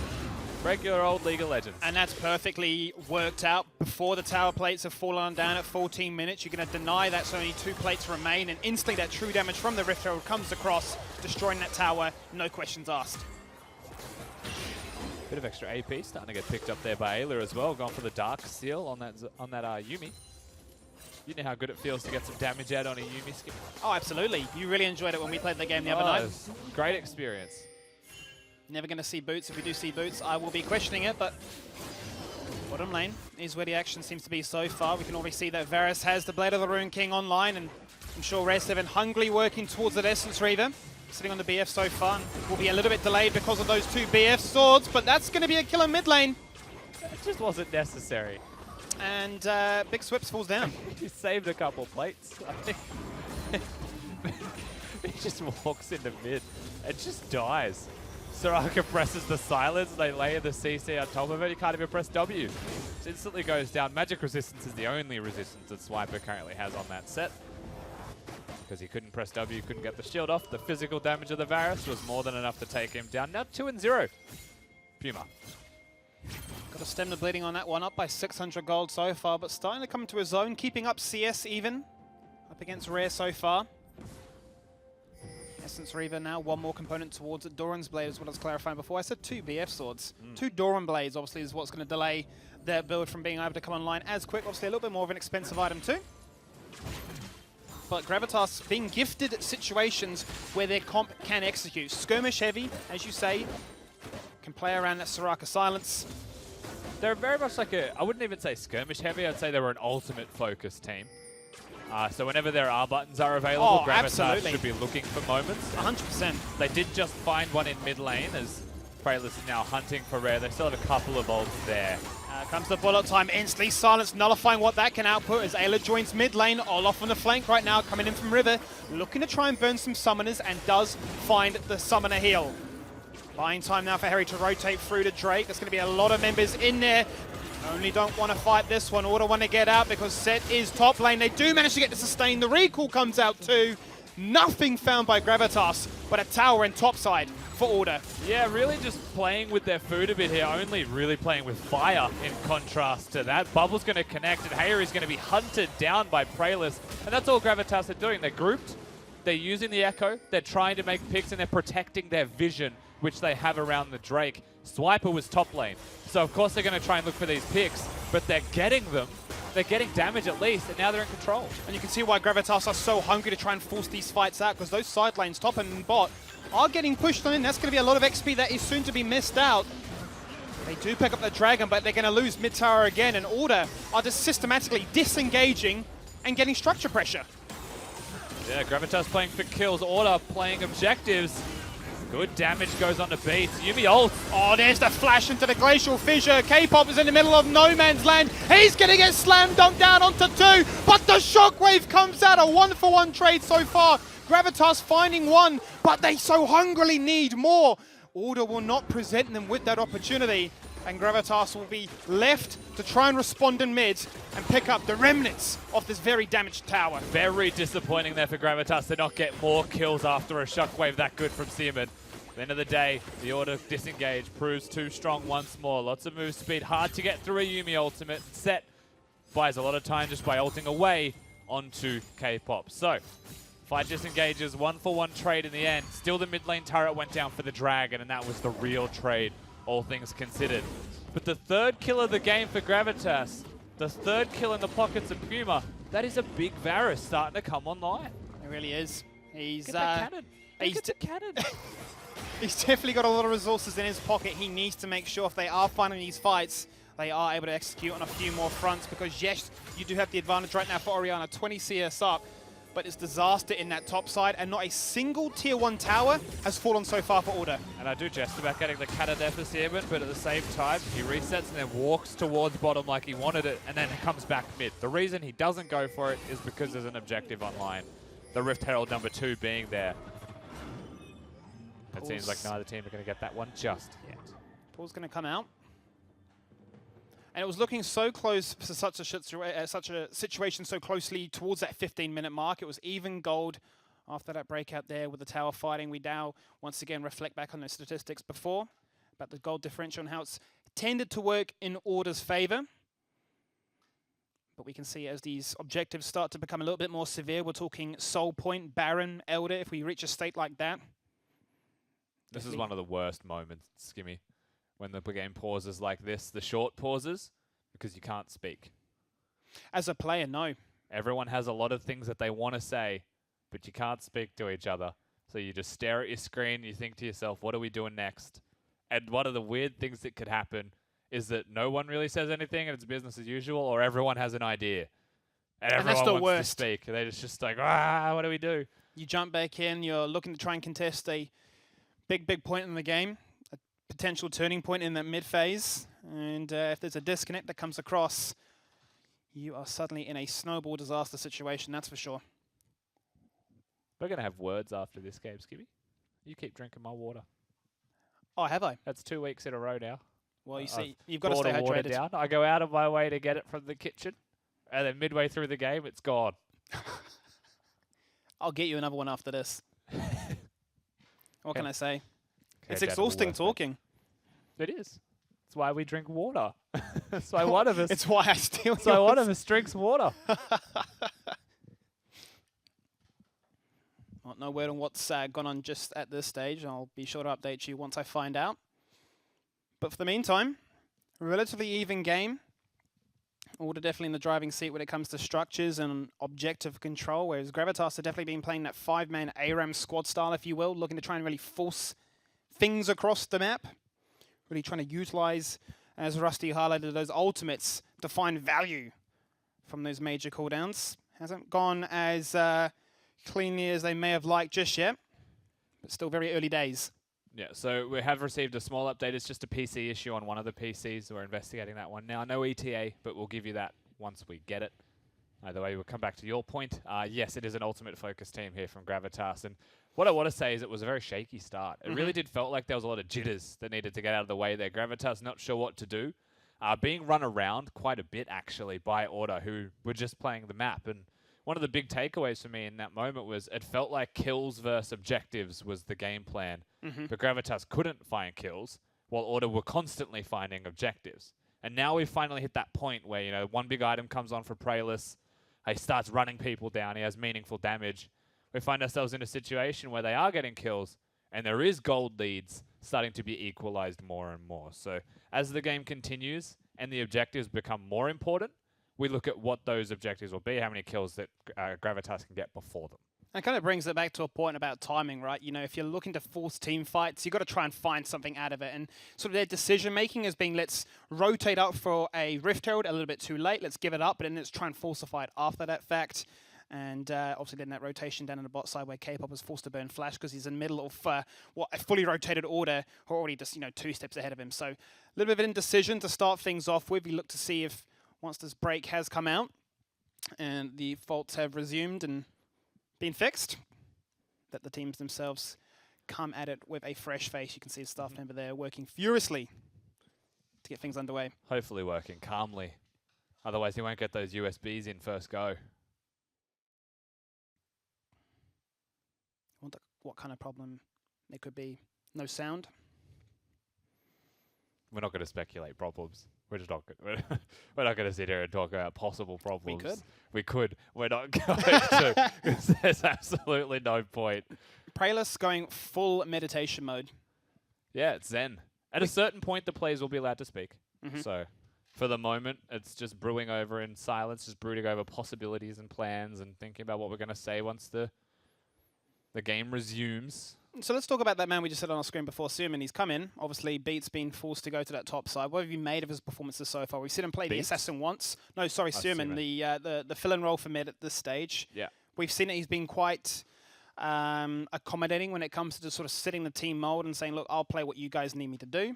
regular old League of Legends. And that's perfectly worked out before the tower plates have fallen down at 14 minutes. You're going to deny that so only 2 plates remain, and instantly that true damage from the Rift Herald comes across, destroying that tower, no questions asked. Bit of extra AP starting to get picked up there by Ayla as well. Gone for the Dark Seal on that Yuumi. You know how good it feels to get some damage out on a Yuumi skip. Oh, absolutely. You really enjoyed it when we played the game the other night. Great experience. Never going to see Boots. If we do see Boots, I will be questioning it, but bottom lane is where the action seems to be so far. We can already see that Varus has the Blade of the Rune King online, and I'm sure Res have been hungrily working towards that Essence Reaver. Sitting on the BF so far. Will be a little bit delayed because of those 2 BF swords, but that's going to be a killer mid lane. It just wasn't necessary. And Big Swips falls down. He saved a couple plates. He just walks into mid and just dies. Soraka presses the silence, they layer the CC on top of it, he can't even press W. It instantly goes down. Magic resistance is the only resistance that Swiper currently has on that set. Because he couldn't press W, couldn't get the shield off. The physical damage of the Varus was more than enough to take him down. Now 2-0. Puma. Got to stem the bleeding on that one, up by 600 gold so far, but starting to come into his zone, keeping up CS even. Up against Rare so far. Essence Reaver now, one more component towards it. Doran's Blade is what I was clarifying before. I said 2 BF swords. 2 Doran Blades obviously is what's going to delay their build from being able to come online as quick. Obviously a little bit more of an expensive item too. But Gravitas being gifted situations where their comp can execute. Skirmish heavy, as you say, can play around that Soraka silence. They're very much like I wouldn't even say skirmish heavy, I'd say they were an ultimate focus team. So whenever their R buttons are available, Gravitas should be looking for moments. 100%. They did just find one in mid lane as Praelis is now hunting for rare. They still have a couple of ults there. Comes the bullet time, instantly silence, nullifying what that can output as Ayla joins mid lane. Olaf on the flank right now, coming in from River, looking to try and burn some summoners and does find the summoner heal. Buying time now for Harry to rotate through to Drake. There's going to be a lot of members in there. Only don't want to fight this one. Order want to get out because Set is top lane. They do manage to get to sustain. The recall comes out too. Nothing found by Gravitas, but a tower and topside for Order. Yeah, really just playing with their food a bit here. Only really playing with fire in contrast to that. Bubble's going to connect and Hayri's going to be hunted down by Praelis. And that's all Gravitas are doing. They're grouped. They're using the Echo. They're trying to make picks and they're protecting their vision, which they have around the Drake. Swiper was top lane, so of course they're going to try and look for these picks, but they're getting them. They're getting damage at least, and now they're in control. And you can see why Gravitas are so hungry to try and force these fights out, because those side lanes, top and bot, are getting pushed on in. That's going to be a lot of XP that is soon to be missed out. They do pick up the Dragon, but they're going to lose mid tower again, and Order are just systematically disengaging and getting structure pressure. Yeah, Gravitas playing for kills, Order playing objectives. Good damage goes on to beat. Yuumi ult. Oh, there's the flash into the glacial fissure. K-pop is in the middle of no man's land. He's going to get slam dunked down onto 2, but the shockwave comes out. A 1-for-1 trade so far. Gravitas finding one, but they so hungrily need more. Order will not present them with that opportunity, and Gravitas will be left to try and respond in mid and pick up the remnants of this very damaged tower. Very disappointing there for Gravitas to not get more kills after a shockwave that good from Seaman. At the end of the day, the Order disengage proves too strong once more. Lots of move speed, hard to get through a Yuumi ultimate. Set buys a lot of time just by ulting away onto K-pop. So, fight disengages, 1-for-1 trade in the end. Still the mid lane turret went down for the Dragon, and that was the real trade, all things considered. But the third kill of the game for Gravitas, the third kill in the pockets of Puma, that is a big Varus starting to come online. It really is. He's Get that cannon. He's Get the cannon. He's definitely got a lot of resources in his pocket. He needs to make sure if they are finding these fights, they are able to execute on a few more fronts, because yes, you do have the advantage right now for Orianna, 20 CS up, but it's disaster in that top side, and not a single tier 1 tower has fallen so far for Order. And I do jest about getting the cannon there for Seaman, but at the same time, he resets and then walks towards bottom like he wanted it, and then comes back mid. The reason he doesn't go for it is because there's an objective online. The Rift Herald number 2 being there. It seems like neither team are going to get that one just yet. Paul's going to come out. And it was looking so close for such a situation so closely towards that 15-minute mark. It was even gold after that breakout there with the tower fighting. We now once again reflect back on the statistics before about the gold differential and how it's tended to work in Order's favor. But we can see as these objectives start to become a little bit more severe, we're talking Soul Point, Baron, Elder, if we reach a state like that. This is one of the worst moments, Skimmy, when the game pauses like this, the short pauses, because you can't speak. As a player, no. Everyone has a lot of things that they want to say, but you can't speak to each other. So you just stare at your screen and you think to yourself, what are we doing next? And one of the weird things that could happen is that no one really says anything and it's business as usual, or everyone has an idea. And everyone that's the wants worst. to speak. They're just like, what do we do? You jump back in, you're looking to try and contest a big point in the game, a potential turning point in that mid phase, and if there's a disconnect that comes across, you are suddenly in a snowball disaster situation, that's for sure. We're going to have words after this game, Skibby. You keep drinking my water. Oh, have I? That's 2 weeks in a row now. Well, you see, you've got to Brought stay the water hydrated. down. I go out of my way to get it from the kitchen, and then midway through the game, it's gone. I'll get you another one after this. What can I say? Okay, It's down to exhausting work. talking. It is. That's why we drink water. That's why one of us. It's why I steal That's why one yours. of us drinks water. Well, no word on what's gone on just at this stage. I'll be sure to update you once I find out. But for the meantime, relatively even game. Order definitely in the driving seat when it comes to structures and objective control, whereas Gravitas have definitely been playing that 5-man ARAM squad style, if you will, looking to try and really force things across the map. Really trying to utilize, as Rusty highlighted, those ultimates to find value from those major cooldowns. Hasn't gone as cleanly as they may have liked just yet, but still very early days. Yeah, so we have received a small update. It's just a PC issue on one of the PCs. We're investigating that one now. No ETA, but we'll give you that once we get it. Either way, we'll come back to your point. Yes, it is an ultimate focus team here from Gravitas. And what I want to say is it was a very shaky start. It really did felt like there was a lot of jitters that needed to get out of the way there. Gravitas not sure what to do. Being run around quite a bit, actually, by Order, who were just playing the map. And one of the big takeaways for me in that moment was it felt like kills versus objectives was the game plan. But Gravitas couldn't find kills, while Order were constantly finding objectives. And now we've finally hit that point where, you know, one big item comes on for Praelus, he starts running people down, he has meaningful damage. We find ourselves in a situation where they are getting kills, and there is gold leads starting to be equalized more and more. So as the game continues and the objectives become more important, we look at what those objectives will be, how many kills that Gravitas can get before them. That kind of brings it back to a point about timing, right? You know, if you're looking to force team fights, you've got to try and find something out of it. And sort of their decision-making has been, let's rotate up for a Rift Herald a little bit too late, let's give it up, but then let's try and force a fight after that fact. And obviously then that rotation down in the bot side where K-pop was forced to burn Flash because he's in the middle of a fully rotated Order who are already just, 2 steps ahead of him. So a little bit of an indecision to start things off with. We look to see if once this break has come out and the faults have resumed and been fixed, that the teams themselves come at it with a fresh face. You can see a staff member there working furiously to get things underway. Hopefully working calmly. Otherwise, he won't get those USBs in first go. Wonder what kind of problem there could be. No sound. We're not going to speculate problems. We're just not. We're not going to sit here and talk about possible problems. We could. We could. We're not going to. 'Cause there's absolutely no point. Praelus going full meditation mode. Yeah, it's Zen. At a certain point, the players will be allowed to speak. So, for the moment, it's just brewing over in silence, just brooding over possibilities and plans, and thinking about what we're going to say once the game resumes. So let's talk about that man we just said on our screen before, Suman. He's come in. Obviously, Beat's been forced to go to that top side. What have you made of his performances so far? We've seen him play the Assassin once. No, sorry, Suman, the fill-in role for mid at this stage. Yeah. We've seen it. He's been quite accommodating when it comes to just sort of setting the team mold and saying, look, I'll play what you guys need me to do.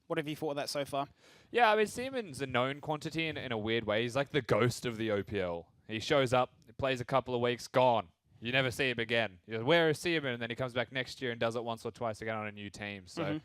What have you thought of that so far? Yeah, I mean, Seaman's a known quantity in a weird way. He's like the ghost of the OPL. He shows up, he plays a couple of weeks, gone. You never see him again. You go, where is Seaman? And then he comes back next year and does it once or twice again on a new team. So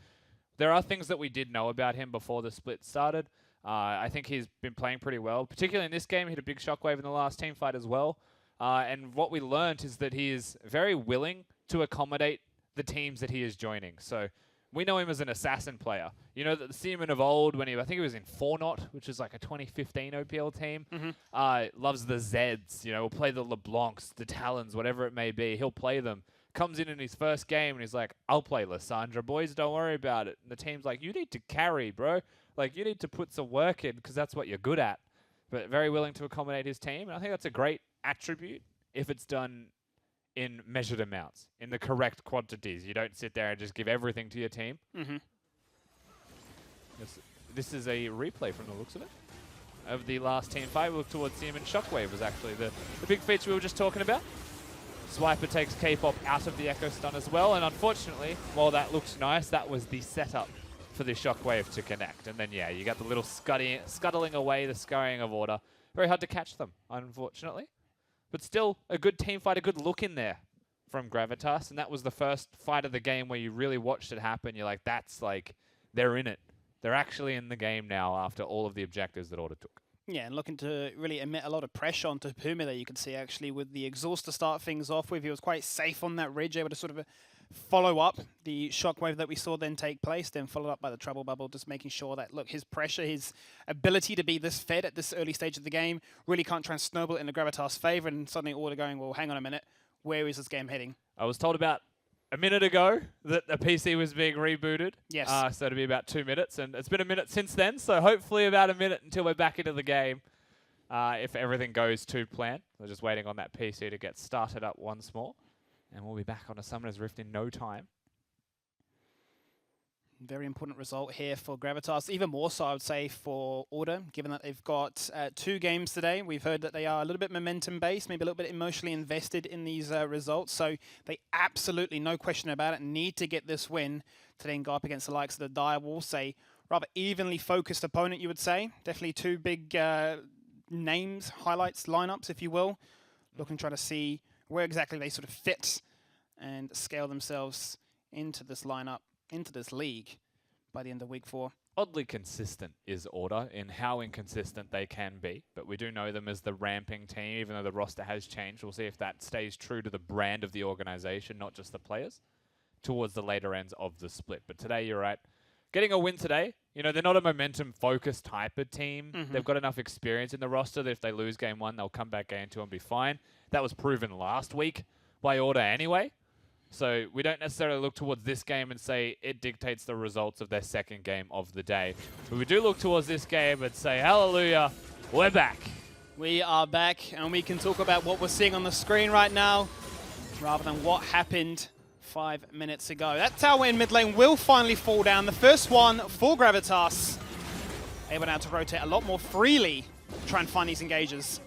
there are things that we did know about him before the split started. I think he's been playing pretty well, particularly in this game. He had a big shockwave in the last team fight as well. And what we learned is that he is very willing to accommodate the teams that he is joining. So we know him as an assassin player. You know that the Seaman of old, when I think he was in 4-Not, which is like a 2015 OPL team, loves the Zeds. You know, will play the LeBlancs, the Talons, whatever it may be. He'll play them. Comes in his first game and he's like, I'll play Lysandra, boys, don't worry about it. And the team's like, you need to carry, bro. Like, you need to put some work in because that's what you're good at. But very willing to accommodate his team. And I think that's a great attribute if it's done in measured amounts, in the correct quantities. You don't sit there and just give everything to your team. This is a replay from the looks of it, of the last team fight. We look towards Seaman. Shockwave was actually the big feature we were just talking about. Swiper takes K-pop out of the Echo Stun as well, and unfortunately, while that looks nice, that was the setup for the Shockwave to connect. And then, yeah, you got the little scuttling away, the scurrying of Order. Very hard to catch them, unfortunately. But still, a good team fight, a good look in there from Gravitas. And that was the first fight of the game where you really watched it happen. You're like, that's like, they're in it. They're actually in the game now after all of the objectives that Order took. Yeah, and looking to really emit a lot of pressure onto Puma there, you can see actually with the exhaust to start things off with. He was quite safe on that ridge, able to sort of follow up the shockwave that we saw then take place, then followed up by the trouble bubble, just making sure that, look, his pressure, his ability to be this fed at this early stage of the game really can't try and snowball it in the Gravitas' favor, and suddenly Order going, well, hang on a minute, where is this game heading? I was told about a minute ago that the PC was being rebooted. Yes. So it'll be about 2 minutes, and it's been a minute since then, so hopefully about a minute until we're back into the game, if everything goes to plan. We're just waiting on that PC to get started up once more, and we'll be back on a Summoner's Rift in no time. Very important result here for Gravitas, even more so I would say for Order, given that they've got 2 games today. We've heard that they are a little bit momentum-based, maybe a little bit emotionally invested in these results, so they absolutely, no question about it, need to get this win to then go up against the likes of the Dire Wolves, say, rather evenly focused opponent, you would say. Definitely 2 big names, highlights, lineups, if you will. Looking to try to see where exactly they sort of fit and scale themselves into this lineup, into this league by the end of week 4. Oddly consistent is Order in how inconsistent they can be, but we do know them as the ramping team, even though the roster has changed. We'll see if that stays true to the brand of the organization, not just the players, towards the later ends of the split. But today, you're right. Getting a win today, you know, they're not a momentum-focused type of team. They've got enough experience in the roster that if they lose game 1, they'll come back game 2 and be fine. That was proven last week by Order anyway. So we don't necessarily look towards this game and say it dictates the results of their second game of the day. But we do look towards this game and say, hallelujah, we're back. We are back, and we can talk about what we're seeing on the screen right now, rather than what happened 5 minutes ago. That tower in mid lane will finally fall down. The first one for Gravitas. Able now to rotate a lot more freely to try and find these engages.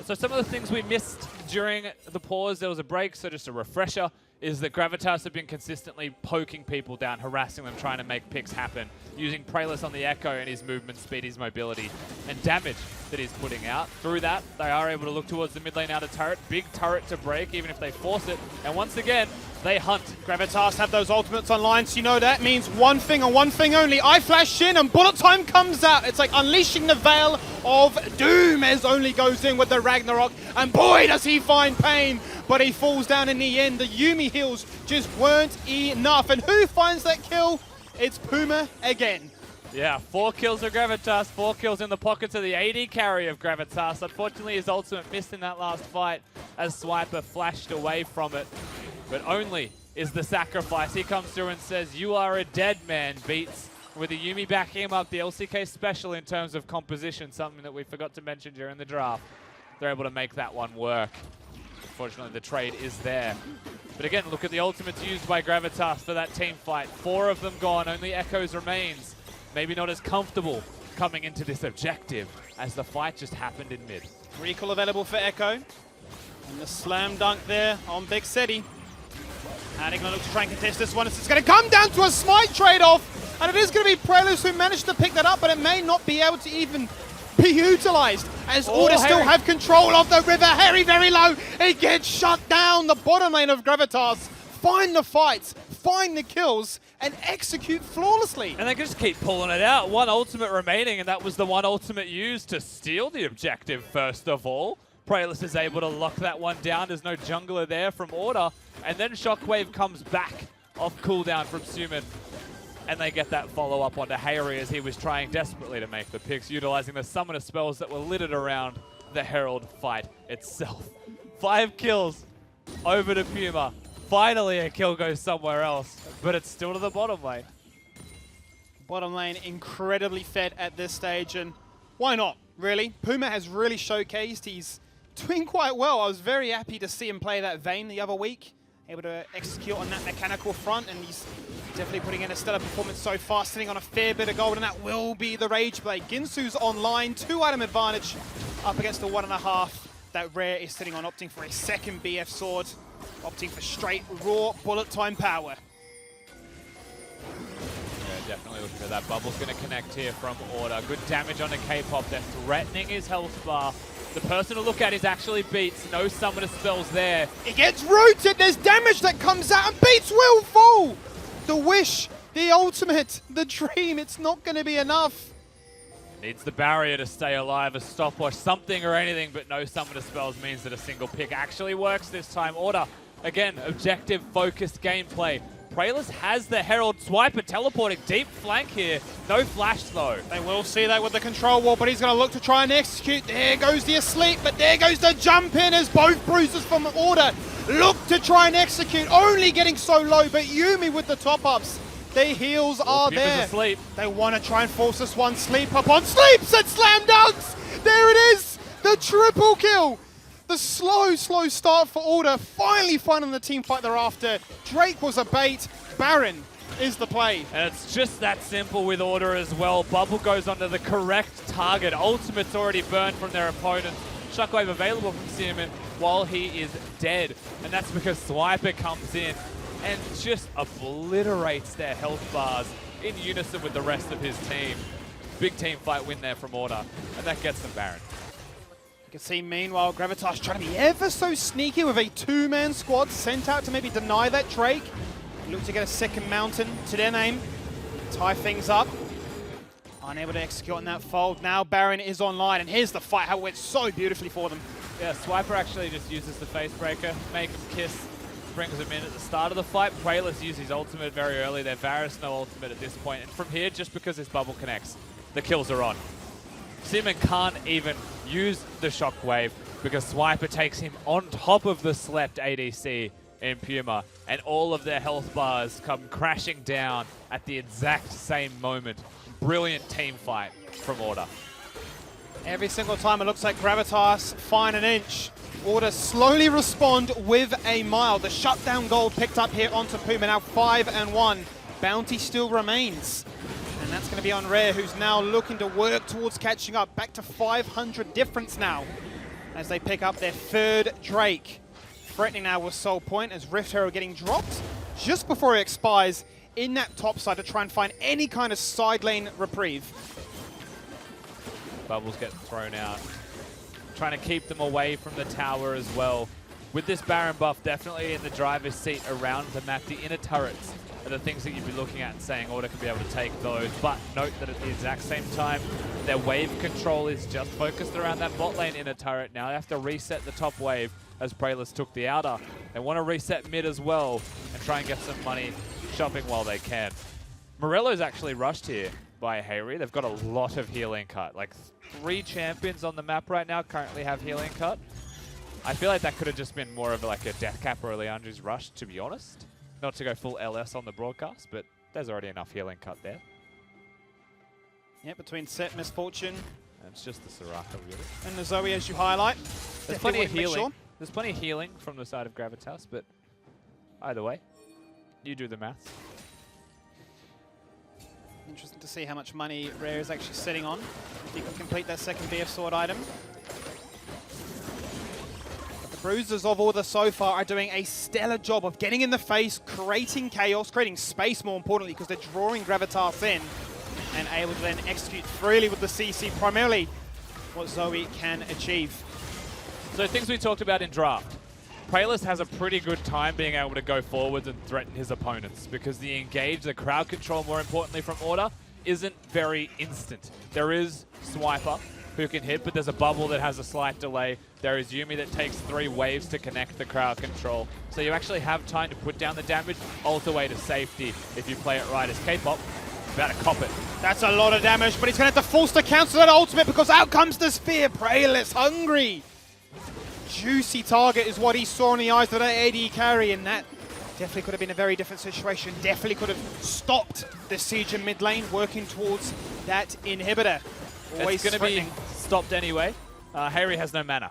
So some of the things we missed during the pause, there was a break, so just a refresher, is that Gravitas have been consistently poking people down, harassing them, trying to make picks happen, using Praelus on the Echo and his movement speed, his mobility, and damage that he's putting out. Through that, they are able to look towards the mid lane outer turret, big turret to break, even if they force it, and once again, they hunt. Gravitas have those ultimates online, so you know that means one thing and one thing only. I flash in and bullet time comes out. It's like unleashing the veil of doom as only goes in with the Ragnarok. And boy, does he find pain. But he falls down in the end. The Yuumi heals just weren't enough. And who finds that kill? It's Puma again. Yeah, 4 kills of Gravitas, 4 kills in the pockets of the AD carry of Gravitas. Unfortunately, his ultimate missed in that last fight as Swiper flashed away from it. But only is the sacrifice. He comes through and says, you are a dead man, Beats. With the Yuumi backing him up, the LCK special in terms of composition, something that we forgot to mention during the draft. They're able to make that one work. Unfortunately, the trade is there. But again, look at the ultimates used by Gravitas for that team fight. 4 of them gone, only Echoes remains. Maybe not as comfortable coming into this objective as the fight just happened in mid. Recall available for Echo. And the slam dunk there on Big Seti. And they're going to look to try and contest this one. It's going to come down to a smite trade-off. And it is going to be Praelus who managed to pick that up, but it may not be able to even be utilized as Order still have control of the river. Harry very low. It gets shut down. The bottom lane of Gravitas find the fights, find the kills, and execute flawlessly. And they can just keep pulling it out. 1 ultimate remaining, and that was the 1 ultimate used to steal the objective first of all. Praelus is able to lock that one down. There's no jungler there from Order. And then Shockwave comes back off cooldown from Suman. And they get that follow-up onto Hayri as he was trying desperately to make the picks, utilizing the summoner spells that were littered around the Herald fight itself. 5 kills over to Puma. Finally a kill goes somewhere else, but it's still to the bottom lane. Bottom lane incredibly fed at this stage, and why not, really? Puma has really showcased he's doing quite well. I was very happy to see him play that Vayne the other week, able to execute on that mechanical front, and he's definitely putting in a stellar performance so far, sitting on a fair bit of gold, and that will be the Rage Blade. Ginsu's online, 2-item advantage up against the 1.5 that Rare is sitting on, opting for a second BF sword, opting for straight raw bullet time power. Yeah, definitely looking for that. Bubble's going to connect here from Order. Good damage on the K-pop. They're threatening his health bar. The person to look at is actually Beats. No summoner spells there. It gets rooted. There's damage that comes out, and Beats will fall. The wish, the ultimate, the dream. It's not going to be enough. Needs the barrier to stay alive, a stopwatch, something or anything, but no summoner spells means that a single pick actually works this time. Order, again, objective-focused gameplay. Praelis has the Herald Swiper teleporting deep flank here. No flash though. They will see that with the control wall, but he's going to look to try and execute. There goes the asleep, but there goes the jump in as both bruisers from Order look to try and execute. Only getting so low, but Yuumi with the top-ups. The heals are there. Asleep. They want to try and force this one. Sleep up on sleeps and slam dunks. There it is. The triple kill. The slow start for Order. Finally finding the team fight thereafter. Drake was a bait. Baron is the play. And it's just that simple with Order as well. Bubble goes onto the correct target. Ultimate's already burned from their opponent. Shockwave available from Seaman while he is dead. And that's because Swiper comes in and just obliterates their health bars in unison with the rest of his team. Big team fight win there from Order, and that gets them Baron. You can see, meanwhile, Gravitas trying to be ever so sneaky with a two-man squad sent out to maybe deny that Drake. Look to get a second mountain to their name. Tie things up. Unable to execute on that fold. Now Baron is online, and here's the fight, how it went so beautifully for them. Yeah, Swiper actually just uses the face breaker, make him kiss, brings him in at the start of the fight. Praelis used his ultimate very early. Their Varus no ultimate at this point. And from here, just because his bubble connects, the kills are on. Seaman can't even use the Shockwave because Swiper takes him on top of the slept ADC in Puma, and all of their health bars come crashing down at the exact same moment. Brilliant team fight from Order. Every single time it looks like Gravitas find an inch. Order slowly respond with a mile. The shutdown goal picked up here onto Puma, now 5-1. Bounty still remains. And that's going to be on Rare, who's now looking to work towards catching up. Back to 500 difference now as they pick up their third Drake. Threatening now with Soul Point as Rift Hero getting dropped just before he expires in that top side to try and find any kind of side lane reprieve. Bubbles get thrown out. Trying to keep them away from the tower as well. With this Baron buff definitely in the driver's seat around the map, the inner turrets are the things that you'd be looking at and saying Order can be able to take those. But note that at the exact same time, their wave control is just focused around that bot lane inner turret. Now they have to reset the top wave as Praelis took the outer. They want to reset mid as well and try and get some money shopping while they can. Morello's actually rushed here by Hayri. They've got a lot of healing cut. Like 3 champions on the map right now currently have healing cut. I feel like that could have just been more of like a death cap or a Leandri's rush, to be honest. Not to go full LS on the broadcast, but there's already enough healing cut there. Yeah, between Set, Misfortune, And it's just the Soraka, really. and the Zoe, as you highlight. There's Definitely plenty of want to make healing. sure. There's plenty of healing from the side of Gravitas, but either way, you do the maths. Interesting to see how much money Rare is actually sitting on. If you can complete that second BF sword item. But the Bruisers of Order so far are doing a stellar job of getting in the face, creating chaos, creating space more importantly, because they're drawing Gravitas in and able to then execute freely with the CC, primarily what Zoe can achieve. So things we talked about in draft. Praelis has a pretty good time being able to go forwards and threaten his opponents because the engage, the crowd control more importantly from Order, isn't very instant. There is Swiper who can hit, but there's a bubble that has a slight delay. There is Yuumi that takes 3 waves to connect the crowd control. So you actually have time to put down the damage, ult away to safety if you play it right as K-pop. About to cop it. That's a lot of damage, but he's going to have to force to cancel that ultimate because out comes the Sphere. Praelis hungry. Juicy target is what he saw in the eyes of that AD carry, and that definitely could have been a very different situation. Definitely could have stopped the siege in mid lane, working towards that inhibitor. Always it's going to be stopped anyway. Hayri has no mana.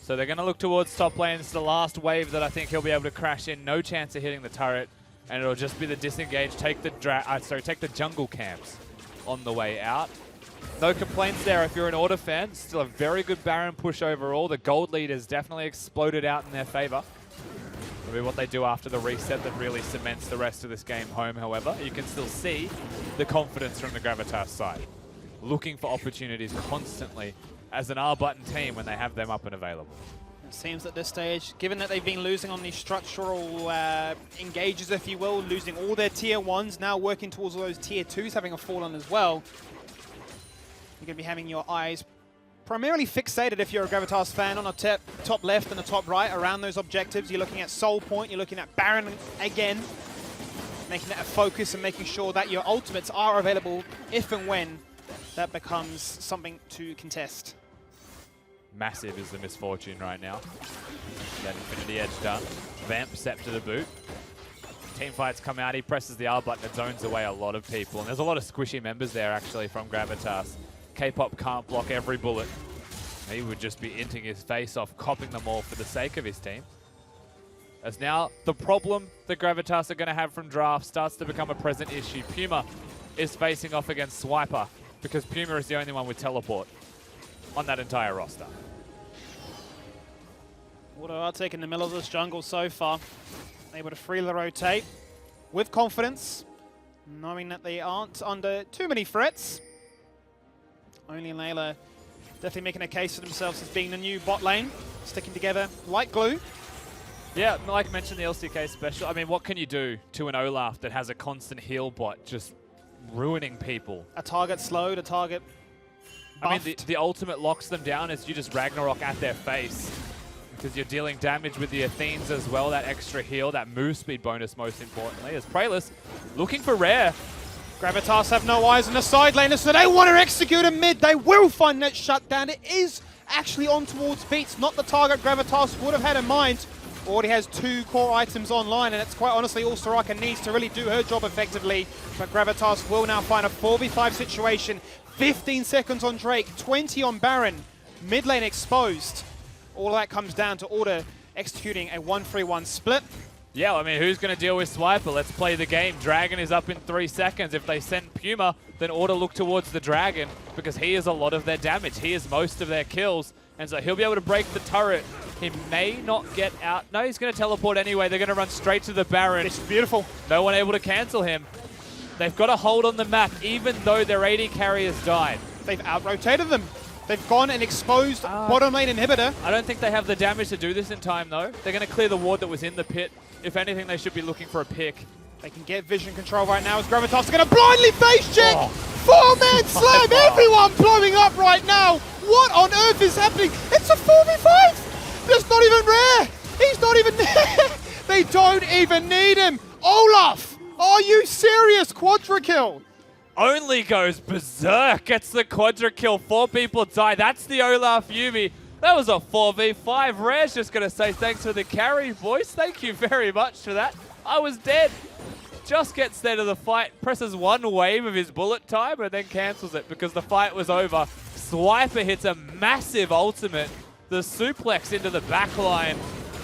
So they're going to look towards top lane. It's the last wave that I think he'll be able to crash in. No chance of hitting the turret. And it'll just be the disengage. Take the jungle camps on the way out. No complaints there if you're an Order fan. Still a very good Baron push overall. The gold lead has definitely exploded out in their favor. It'll be what they do after the reset that really cements the rest of this game home, however. You can still see the confidence from the Gravitas side. Looking for opportunities constantly as an R-button team when they have them up and available. It seems at this stage, given that they've been losing on these structural engages, if you will, losing all their tier 1s, now working towards all those tier 2s having a fall on as well, you're going to be having your eyes primarily fixated, if you're a Gravitas fan, on the top left and the top right around those objectives. You're looking at Soul Point, you're looking at Baron again, making it a focus and making sure that your ultimates are available if and when that becomes something to contest. Massive is the misfortune right now. That Infinity Edge done. Vamp Scepter to boot. Team fights come out, he presses the R button, it zones away a lot of people. And there's a lot of squishy members there actually from Gravitas. K-Pop can't block every bullet. He would just be inting his face off, copping them all for the sake of his team. As now the problem that Gravitas are going to have from draft starts to become a present issue. Puma is facing off against Swiper because Puma is the only one with teleport on that entire roster. Order are taking the middle of this jungle so far. Able to freely rotate with confidence, knowing that they aren't under too many threats. Only Layla definitely making a case for themselves as being the new bot lane, sticking together like glue. Yeah, like mentioned, the LCK special. I mean, what can you do to an Olaf that has a constant heal bot just ruining people? A target slowed, a target buffed. I mean, the ultimate locks them down as you just Ragnarok at their face. Because you're dealing damage with the Athenes as well, that extra heal, that move speed bonus most importantly. As Praelus looking for Rare. Gravitas have no eyes on the side laner, so they want to execute a mid. They will find that shutdown. It is actually on towards Beats, not the target Gravitas would have had in mind. Already has 2 core items online, and it's quite honestly all Soraka needs to really do her job effectively. But Gravitas will now find a 4v5 situation. 15 seconds on Drake, 20 on Baron. Mid lane exposed. All of that comes down to Order executing a 1-3-1 split. Yeah, I mean, who's going to deal with Swiper? Let's play the game. Dragon is up in 3 seconds. If they send Puma, then Order look towards the Dragon because he is a lot of their damage. He is most of their kills, and so he'll be able to break the turret. He may not get out. No, he's going to teleport anyway. They're going to run straight to the Baron. This is beautiful. No one able to cancel him. They've got a hold on the map, even though their AD carriers died. They've out-rotated them. They've gone and exposed bottom lane inhibitor. I don't think they have the damage to do this in time, though. They're going to clear the ward that was in the pit. If anything, they should be looking for a pick. They can get vision control right now as Gravitas are going to blindly face check. 4-man slam. Everyone blowing up right now. What on earth is happening? It's a 4v5. That's not even Rare. He's not even there. They don't even need him. Olaf, are you serious? Quadra kill. Only goes berserk, gets the quadra kill, 4 people die. That's the Olaf Yuumi. That was a 4v5. Rare's just going to say thanks for the carry, boys. Thank you very much for that. I was dead. Just gets there to the fight, presses 1 wave of his bullet time, and then cancels it because the fight was over. Swiper hits a massive ultimate. The suplex into the backline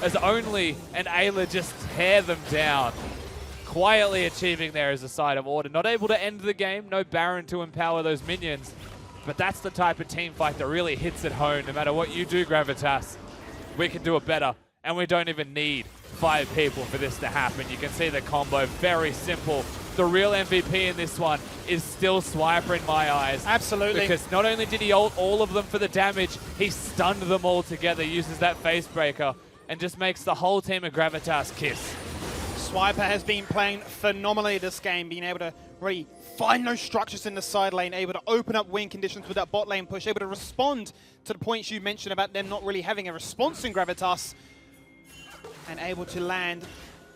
as Only and Ayla just tear them down. Quietly achieving there as a side of Order. Not able to end the game, no Baron to empower those minions. But that's the type of team fight that really hits it home. No matter what you do, Gravitas, we can do it better. And we don't even need 5 people for this to happen. You can see the combo, very simple. The real MVP in this one is still Swiper in my eyes. Absolutely. Because not only did he ult all of them for the damage, he stunned them all together, uses that face breaker, and just makes the whole team of Gravitas kiss. Swiper has been playing phenomenally this game, being able to really find those structures in the side lane, able to open up win conditions with that bot lane push, able to respond to the points you mentioned about them not really having a response in Gravitas, and able to land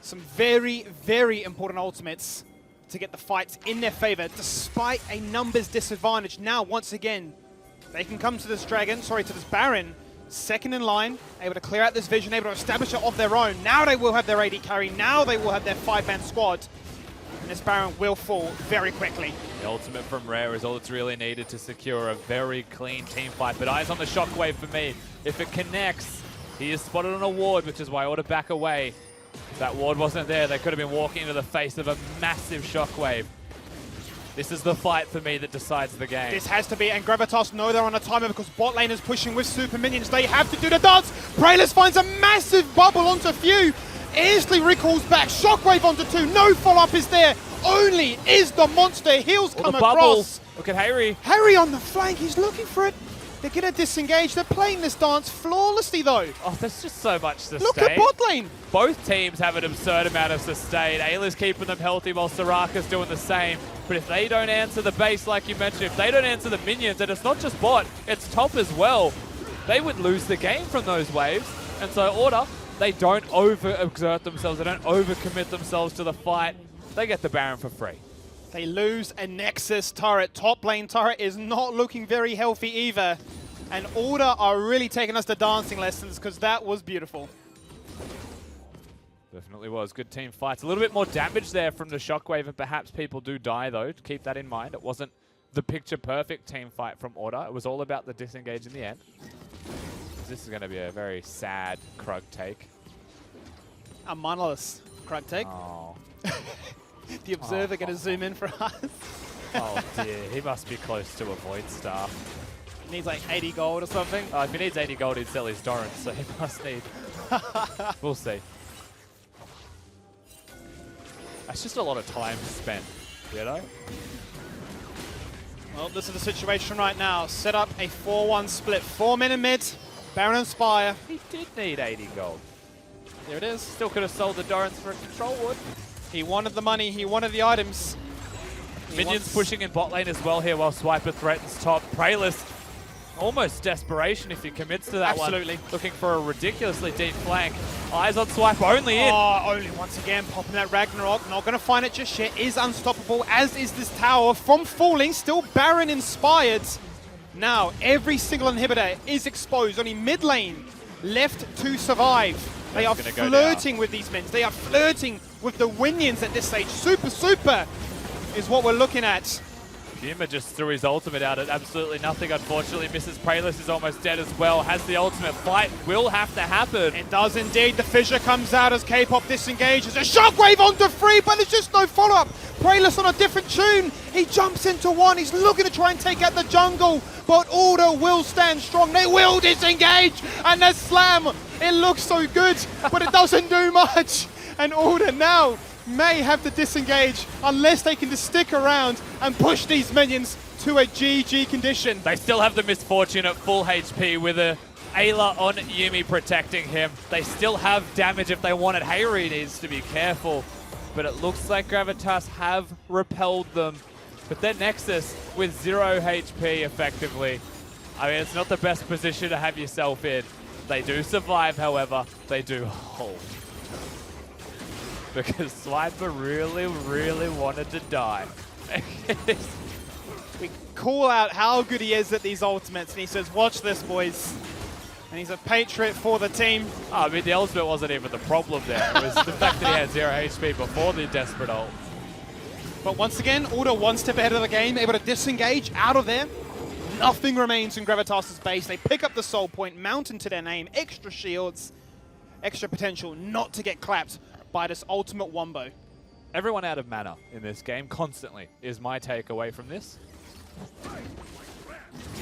some very, very important ultimates to get the fights in their favor, despite a numbers disadvantage. Now, once again, they can come to this this Baron, second in line, able to clear out this vision, able to establish it of their own. Now they will have their AD carry. Now they will have their 5-man squad. And this Baron will fall very quickly. The ultimate from Rare is all that's really needed to secure a very clean team fight. But eyes on the shockwave for me. If it connects, he is spotted on a ward, which is why I ought to back away. If that ward wasn't there, they could have been walking into the face of a massive shockwave. This is the fight for me that decides the game. This has to be, and Gravitas know they're on a timer because bot lane is pushing with super minions. They have to do the dance. Praelus finds a massive bubble onto Few. Instantly recalls back. Shockwave onto 2. No follow-up is there. Only is the monster. Heels come across. Look at Harry. Harry on the flank. He's looking for it. They're going to disengage. They're playing this dance flawlessly, though. Oh, there's just so much sustain. Look at bot lane. Both teams have an absurd amount of sustain. Ayla's keeping them healthy while Soraka's doing the same. But if they don't answer the base, like you mentioned, if they don't answer the minions, and it's not just bot, it's top as well, they would lose the game from those waves. And so Order, they don't overexert themselves. They don't overcommit themselves to the fight. they get the Baron for free. They lose a Nexus turret. Top lane turret is not looking very healthy either. And Order are really taking us to dancing lessons because that was beautiful. Definitely was. Good team fights. A little bit more damage there from the Shockwave, and perhaps people do die, though. Keep that in mind. It wasn't the picture-perfect team fight from Order. It was all about the disengage in the end. This is going to be a very sad Krug take. A manaless Krug take. Oh. The Observer going to zoom in for us. Oh, dear. He must be close to a Void Staff. Needs like 80 gold or something. Oh, if he needs 80 gold, he'd sell his Doran, so he must need... We'll see. That's just a lot of time spent, you know? Well, this is the situation right now. Set up a 4-1 split. 4 men in mid. Baron and Spire. He did need 80 gold. There it is. Still could have sold the Dorans for a control wood. He wanted the money. He wanted the items. Minions pushing in bot lane as well here while Swiper threatens top. Praylist, almost desperation if he commits to that one. Absolutely. Looking for a ridiculously deep flank. Eyes on Swiper, only in. Oh, only once again popping that Ragnarok. Not going to find it just yet. Is unstoppable, as is this tower from falling. Still Baron inspired. Now, every single inhibitor is exposed. Only mid lane left to survive. They are flirting with these minions. They are flirting with the Winions at this stage. Super is what we're looking at. Yuma just threw his ultimate out at absolutely nothing. Unfortunately, Mrs. Prayless is almost dead as well. Has the ultimate. Fight will have to happen. It does indeed. The fissure comes out as K-pop disengages. A shockwave onto 3, but there's just no follow-up. Prayless on a different tune. He jumps into 1. He's looking to try and take out the jungle, but Order will stand strong. They will disengage, and the slam. It looks so good, but it doesn't do much. And Order now may have to disengage unless they can just stick around and push these minions to a GG condition. They still have the misfortune at full HP with a Ayla on Yuumi protecting him. They still have damage if they want it. Hayri needs to be careful, but it looks like Gravitas have repelled them. But their Nexus with 0 HP effectively. I mean, it's not the best position to have yourself in. They do survive, however. They do hold. Because Swiper really wanted to die. We call out how good he is at these ultimates, and he says, watch this, boys. And he's a patriot for the team. Oh, I mean, the ultimate wasn't even the problem there. It was the fact that he had 0 HP before the desperate ult. But once again, Order one step ahead of the game, able to disengage out of there. Nothing remains in Gravitas' base. They pick up the soul point, mount into their name, extra shields, extra potential not to get clapped by this ultimate wombo. Everyone out of mana in this game constantly is my takeaway from this.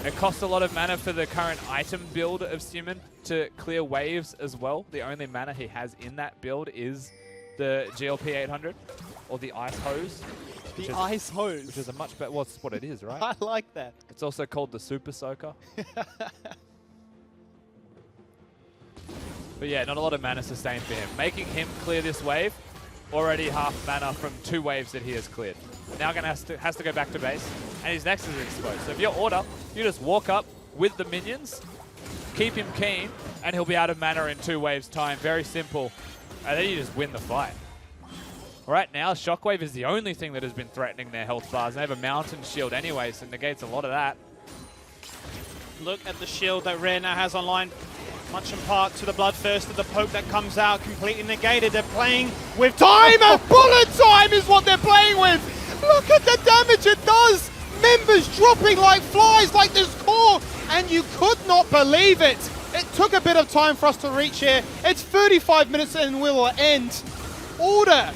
It costs a lot of mana for the current item build of Suman to clear waves as well. The only mana he has in that build is the GLP 800 or the Ice Hose. The Ice Hose. Which is a much better, well, it's what it is, right? I like that. It's also called the Super Soaker. But yeah, not a lot of mana sustained for him. Making him clear this wave, already half mana from 2 waves that he has cleared. Now gonna has to go back to base, and his Nexus is exposed. So if you're Order, you just walk up with the minions, keep him keen, and he'll be out of mana in 2 waves time. Very simple. And then you just win the fight. Right now, Shockwave is the only thing that has been threatening their health bars. They have a Mountain Shield anyway, so it negates a lot of that. Look at the shield that Rare now has online. Much in part to the Bloodthirst of the poke that comes out, completely negated. They're playing with time, and bullet time is what they're playing with. Look at the damage it does. Members dropping like flies, like this core, and you could not believe it. It took a bit of time for us to reach here. It's 35 minutes and will end. Order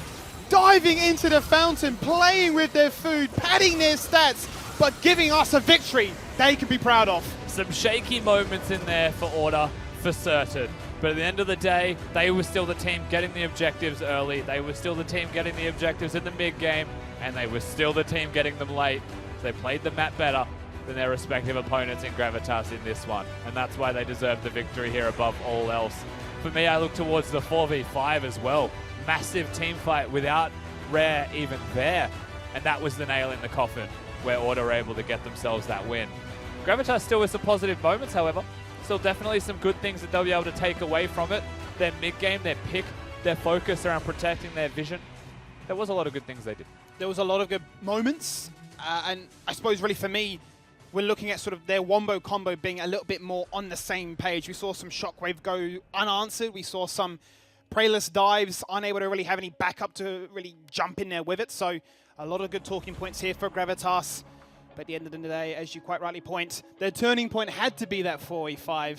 diving into the fountain, playing with their food, padding their stats, but giving us a victory they can be proud of. Some shaky moments in there for Order, for certain. But at the end of the day, they were still the team getting the objectives early. They were still the team getting the objectives in the mid-game, and they were still the team getting them late. So they played the map better than their respective opponents in Gravitas in this one. And that's why they deserve the victory here above all else. For me, I look towards the 4v5 as well. Massive team fight without Rare even there. And that was the nail in the coffin, where Order were able to get themselves that win. Gravitas still with some positive moments, however. Still definitely some good things that they'll be able to take away from it. Their mid-game, their pick, their focus around protecting their vision. there was a lot of good things they did. There was a lot of good moments, and I suppose really for me, we're looking at sort of their wombo combo being a little bit more on the same page. We saw some Shockwave go unanswered. We saw some Prayless dives, unable to really have any backup to really jump in there with it. So a lot of good talking points here for Gravitas. But at the end of the day, as you quite rightly point, their turning point had to be that 4v5,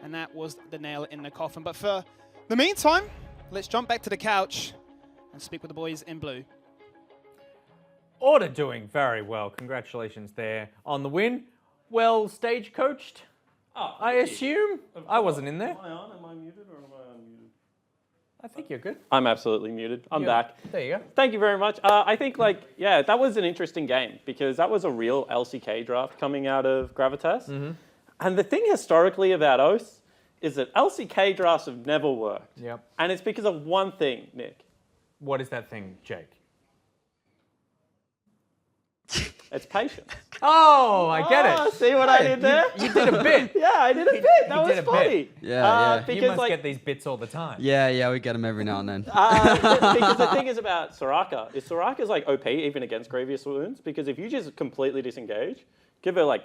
and that was the nail in the coffin. But for the meantime, let's jump back to the couch and speak with the boys in blue. Order doing very well. Congratulations there on the win. Well stage coached, I assume. I wasn't in there. Am I on? Am I muted or am I unmuted? I think you're good. I'm absolutely muted. I'm Yeah. back. There you go. Thank you very much. I think, that was an interesting game because that was a real LCK draft coming out of Gravitas. And the thing historically about Oath is that LCK drafts have never worked. Yep. And it's because of one thing, Nick. What is that thing, Jake? It's patience. Oh, I get it. See what I did there? You did a bit. Yeah, I did a bit. That you was did a funny. bit. Yeah, Because You must get these bits all the time. yeah, we get them every now and then. because the thing is about Soraka is Soraka's like OP even against Grievous Wounds because if you just completely disengage, give her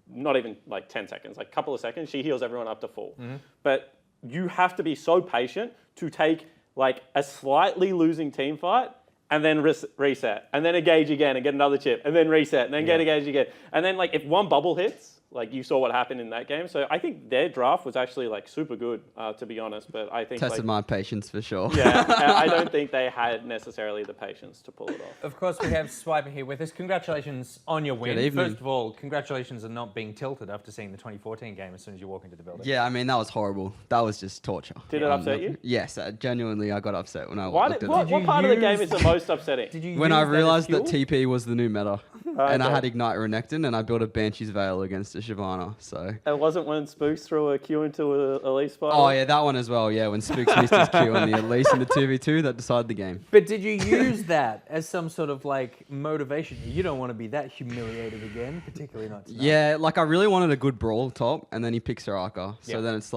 not even 10 seconds, a couple of seconds, she heals everyone up to full. But you have to be so patient to take a slightly losing team fight and then reset, and then engage again and get another chip, and then reset, and then get engaged again. And then if one bubble hits, you saw what happened in that game. So I think their draft was actually super good, to be honest. But I think Tested my patience for sure. yeah, I don't think they had necessarily the patience to pull it off. Of course, we have Swiper here with us. Congratulations on your win. Good evening. First of all, congratulations on not being tilted after seeing the 2014 game as soon as you walk into the building. Yeah, I mean, that was horrible. That was just torture. Did it upset you? Yes, genuinely, I got upset when I Why looked did, at what it. part of the game is the most upsetting? Did you When use I that as realized that fuel? TP was the new meta, and I Okay. had Ignite Renekton, and I built a Banshee's Veil against a Shyvana, so... It wasn't when Spooks threw a Q into a Elise spot? Oh, yeah, that one as well, yeah, when Spooks missed his Q on the Elise in the 2v2, that decided the game. But did you use that as some sort of motivation? You don't want to be that humiliated again, particularly not tonight. Yeah, I really wanted a good brawl top, and then he picks Soraka, so Yeah. then it's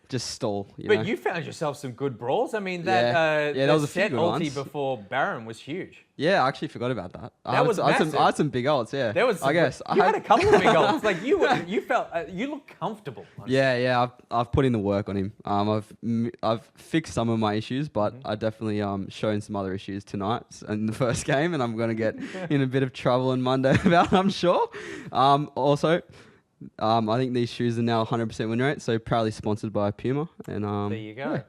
just stall, you But know? you found yourself some good brawls. I mean, Yeah. that Yeah, there was a few set good ulti ones. before Baron was huge. Yeah, I actually forgot about that. That was I had massive. some big ults, yeah. There was, I guess. you had a couple of big ults. You felt, you looked comfortable. honestly. Yeah, I've put in the work on him. I've fixed some of my issues, but I definitely shown some other issues tonight in the first game, and I'm gonna get in a bit of trouble on Monday about it, I'm sure. Also, I think these shoes are now 100% win rate, so proudly sponsored by Puma. And There you go. yeah.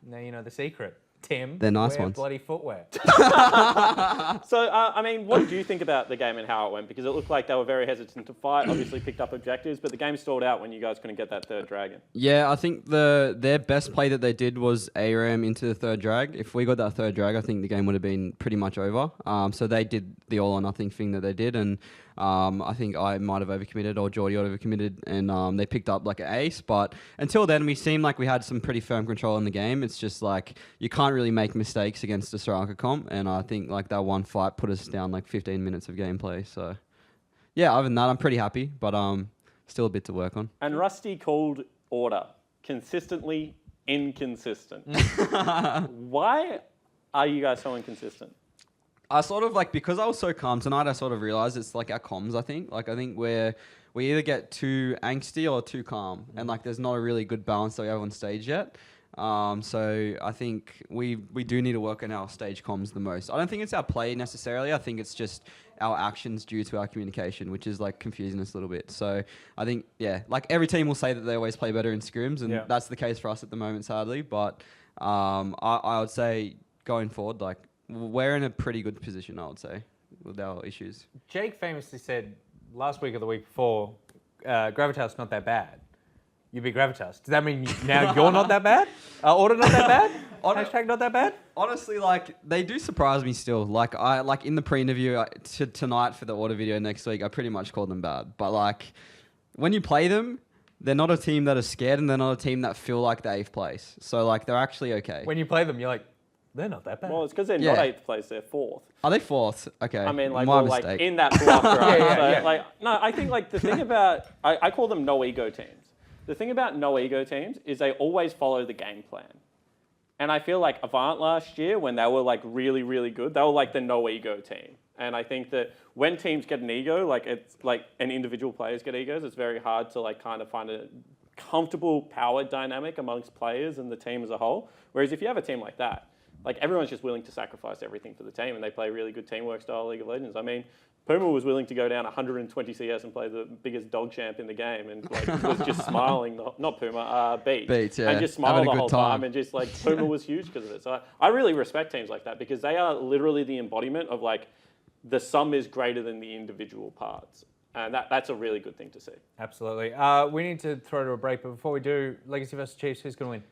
Now you know the secret. Tim, They're nice wear ones. bloody footwear. So, what did you think about the game and how it went? Because it looked like they were very hesitant to fight, obviously picked up objectives, but the game stalled out when you guys couldn't get that third dragon. Yeah, I think their best play that they did was ARAM into the third drag. If we got that third drag, I think the game would have been pretty much over. So they did the all or nothing thing that they did, and I think I might have overcommitted or Geordie overcommitted, and they picked up an ace. But until then, we seemed like we had some pretty firm control in the game. It's just you can't really make mistakes against the Soraka comp, and I think that one fight put us down 15 minutes of gameplay. So yeah, other than that, I'm pretty happy, but still a bit to work on. And Rusty called order consistently inconsistent. Why are you guys so inconsistent? I sort of because I was so calm tonight, I sort of realized it's our comms, I think. I think we either get too angsty or too calm, and there's not a really good balance that we have on stage yet. So I think we do need to work on our stage comms the most. I don't think it's our play necessarily. I think it's just our actions due to our communication, which is confusing us a little bit. So I think, yeah, every team will say that they always play better in scrims, and that's the case for us at the moment, sadly. But I would say going forward, we're in a pretty good position, I would say, with our issues. Jake famously said last week or the week before, Gravitas not that bad. You beat Gravitas. Does that mean now you're not that bad? Order not that bad? Hashtag not that bad? Honestly, they do surprise me still. In the pre-interview tonight for the order video next week, I pretty much called them bad. But when you play them, they're not a team that are scared, and they're not a team that feel like the 8th place. So they're actually okay. When you play them, you're they're not that bad. Well, it's because they're not 8th place, they're 4th. Are they 4th? Okay. I mean, my mistake. in that block, right? Yeah. No, I think the thing about, I call them no ego teams. The thing about no ego teams is they always follow the game plan. And I feel like Avant last year, when they were like really, really good, they were like the no ego team. And I think that when teams get an ego, like it's like, and individual players get egos, it's very hard to like kind of find a comfortable power dynamic amongst players and the team as a whole. Whereas if you have a team like that, like everyone's just willing to sacrifice everything for the team and they play really good teamwork style League of Legends. I mean, Puma was willing to go down 120 CS and play the biggest dog champ in the game and like was just smiling, not Puma, Beats, yeah. and just Having smiled a the good whole time. time and just like Puma was huge because of it. So I really respect teams like that because they are literally the embodiment of like the sum is greater than the individual parts. And that's a really good thing to see. Absolutely. We need to throw to a break, but before we do, Legacy versus Chiefs, who's going to win?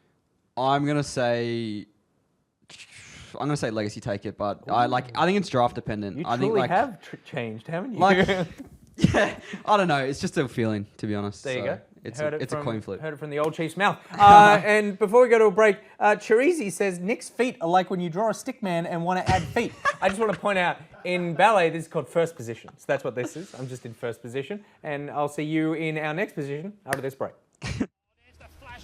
I'm gonna say Legacy take it, but I think it's draft dependent. You I truly think have changed, haven't you? like yeah, I don't know. It's just a feeling, to be honest. There you go. It's Heard a coin flip. Heard it from the old Chief's mouth. And before we go to a break, Chirizi says Nick's feet are like when you draw a stick man and want to add feet. I just want to point out, in ballet, this is called first position. So that's what this is. I'm just in first position. And I'll see you in our next position after this break.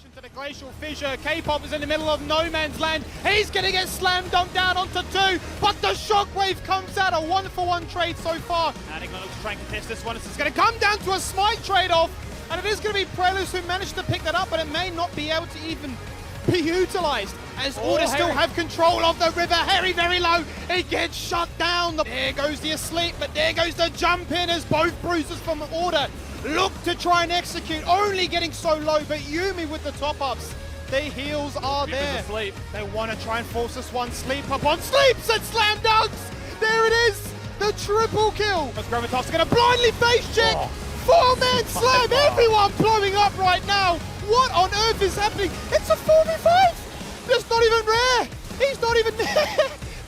Into the glacial fissure. K-pop is in the middle of no man's land. He's going to get slam dunked down onto 2, but the shockwave comes out. A 1-for-1 trade so far. Enigma looks to try and contest this one. It's going to come down to a smite trade-off, and it is going to be Prelus who managed to pick that up, but it may not be able to even be utilised as Order still have control of the river. Harry very low. He gets shut down. There goes the asleep, but there goes the jump in as both bruisers from Order look to try and execute, only getting so low, but Yumi with the top-ups. Their heals are there. Asleep. They want to try and force this one. Sleep up on sleeps and slam dunks. There it is, the triple kill. As Gravitas are going to blindly face check. 4-man slam, everyone blowing up right now. What on earth is happening? It's a 4v5. That's not even rare. He's not even there.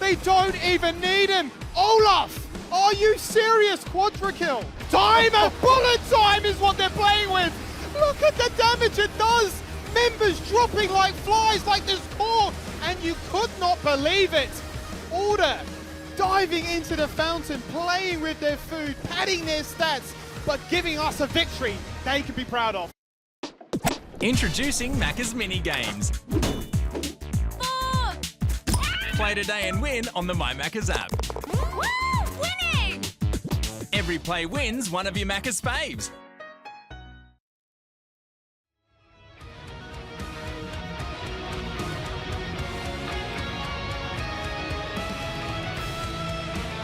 They don't even need him. Olaf, are you serious? Quadra kill. Timer, bullet time is what they're playing with. Look at the damage it does. Members dropping like flies like this poor, and you could not believe it. Order diving into the fountain, playing with their food, padding their stats, but giving us a victory they can be proud of. Introducing Macca's Mini Games. Play today and win on the My Macca's app. Woo! Winning! Every play wins one of your Macca's faves.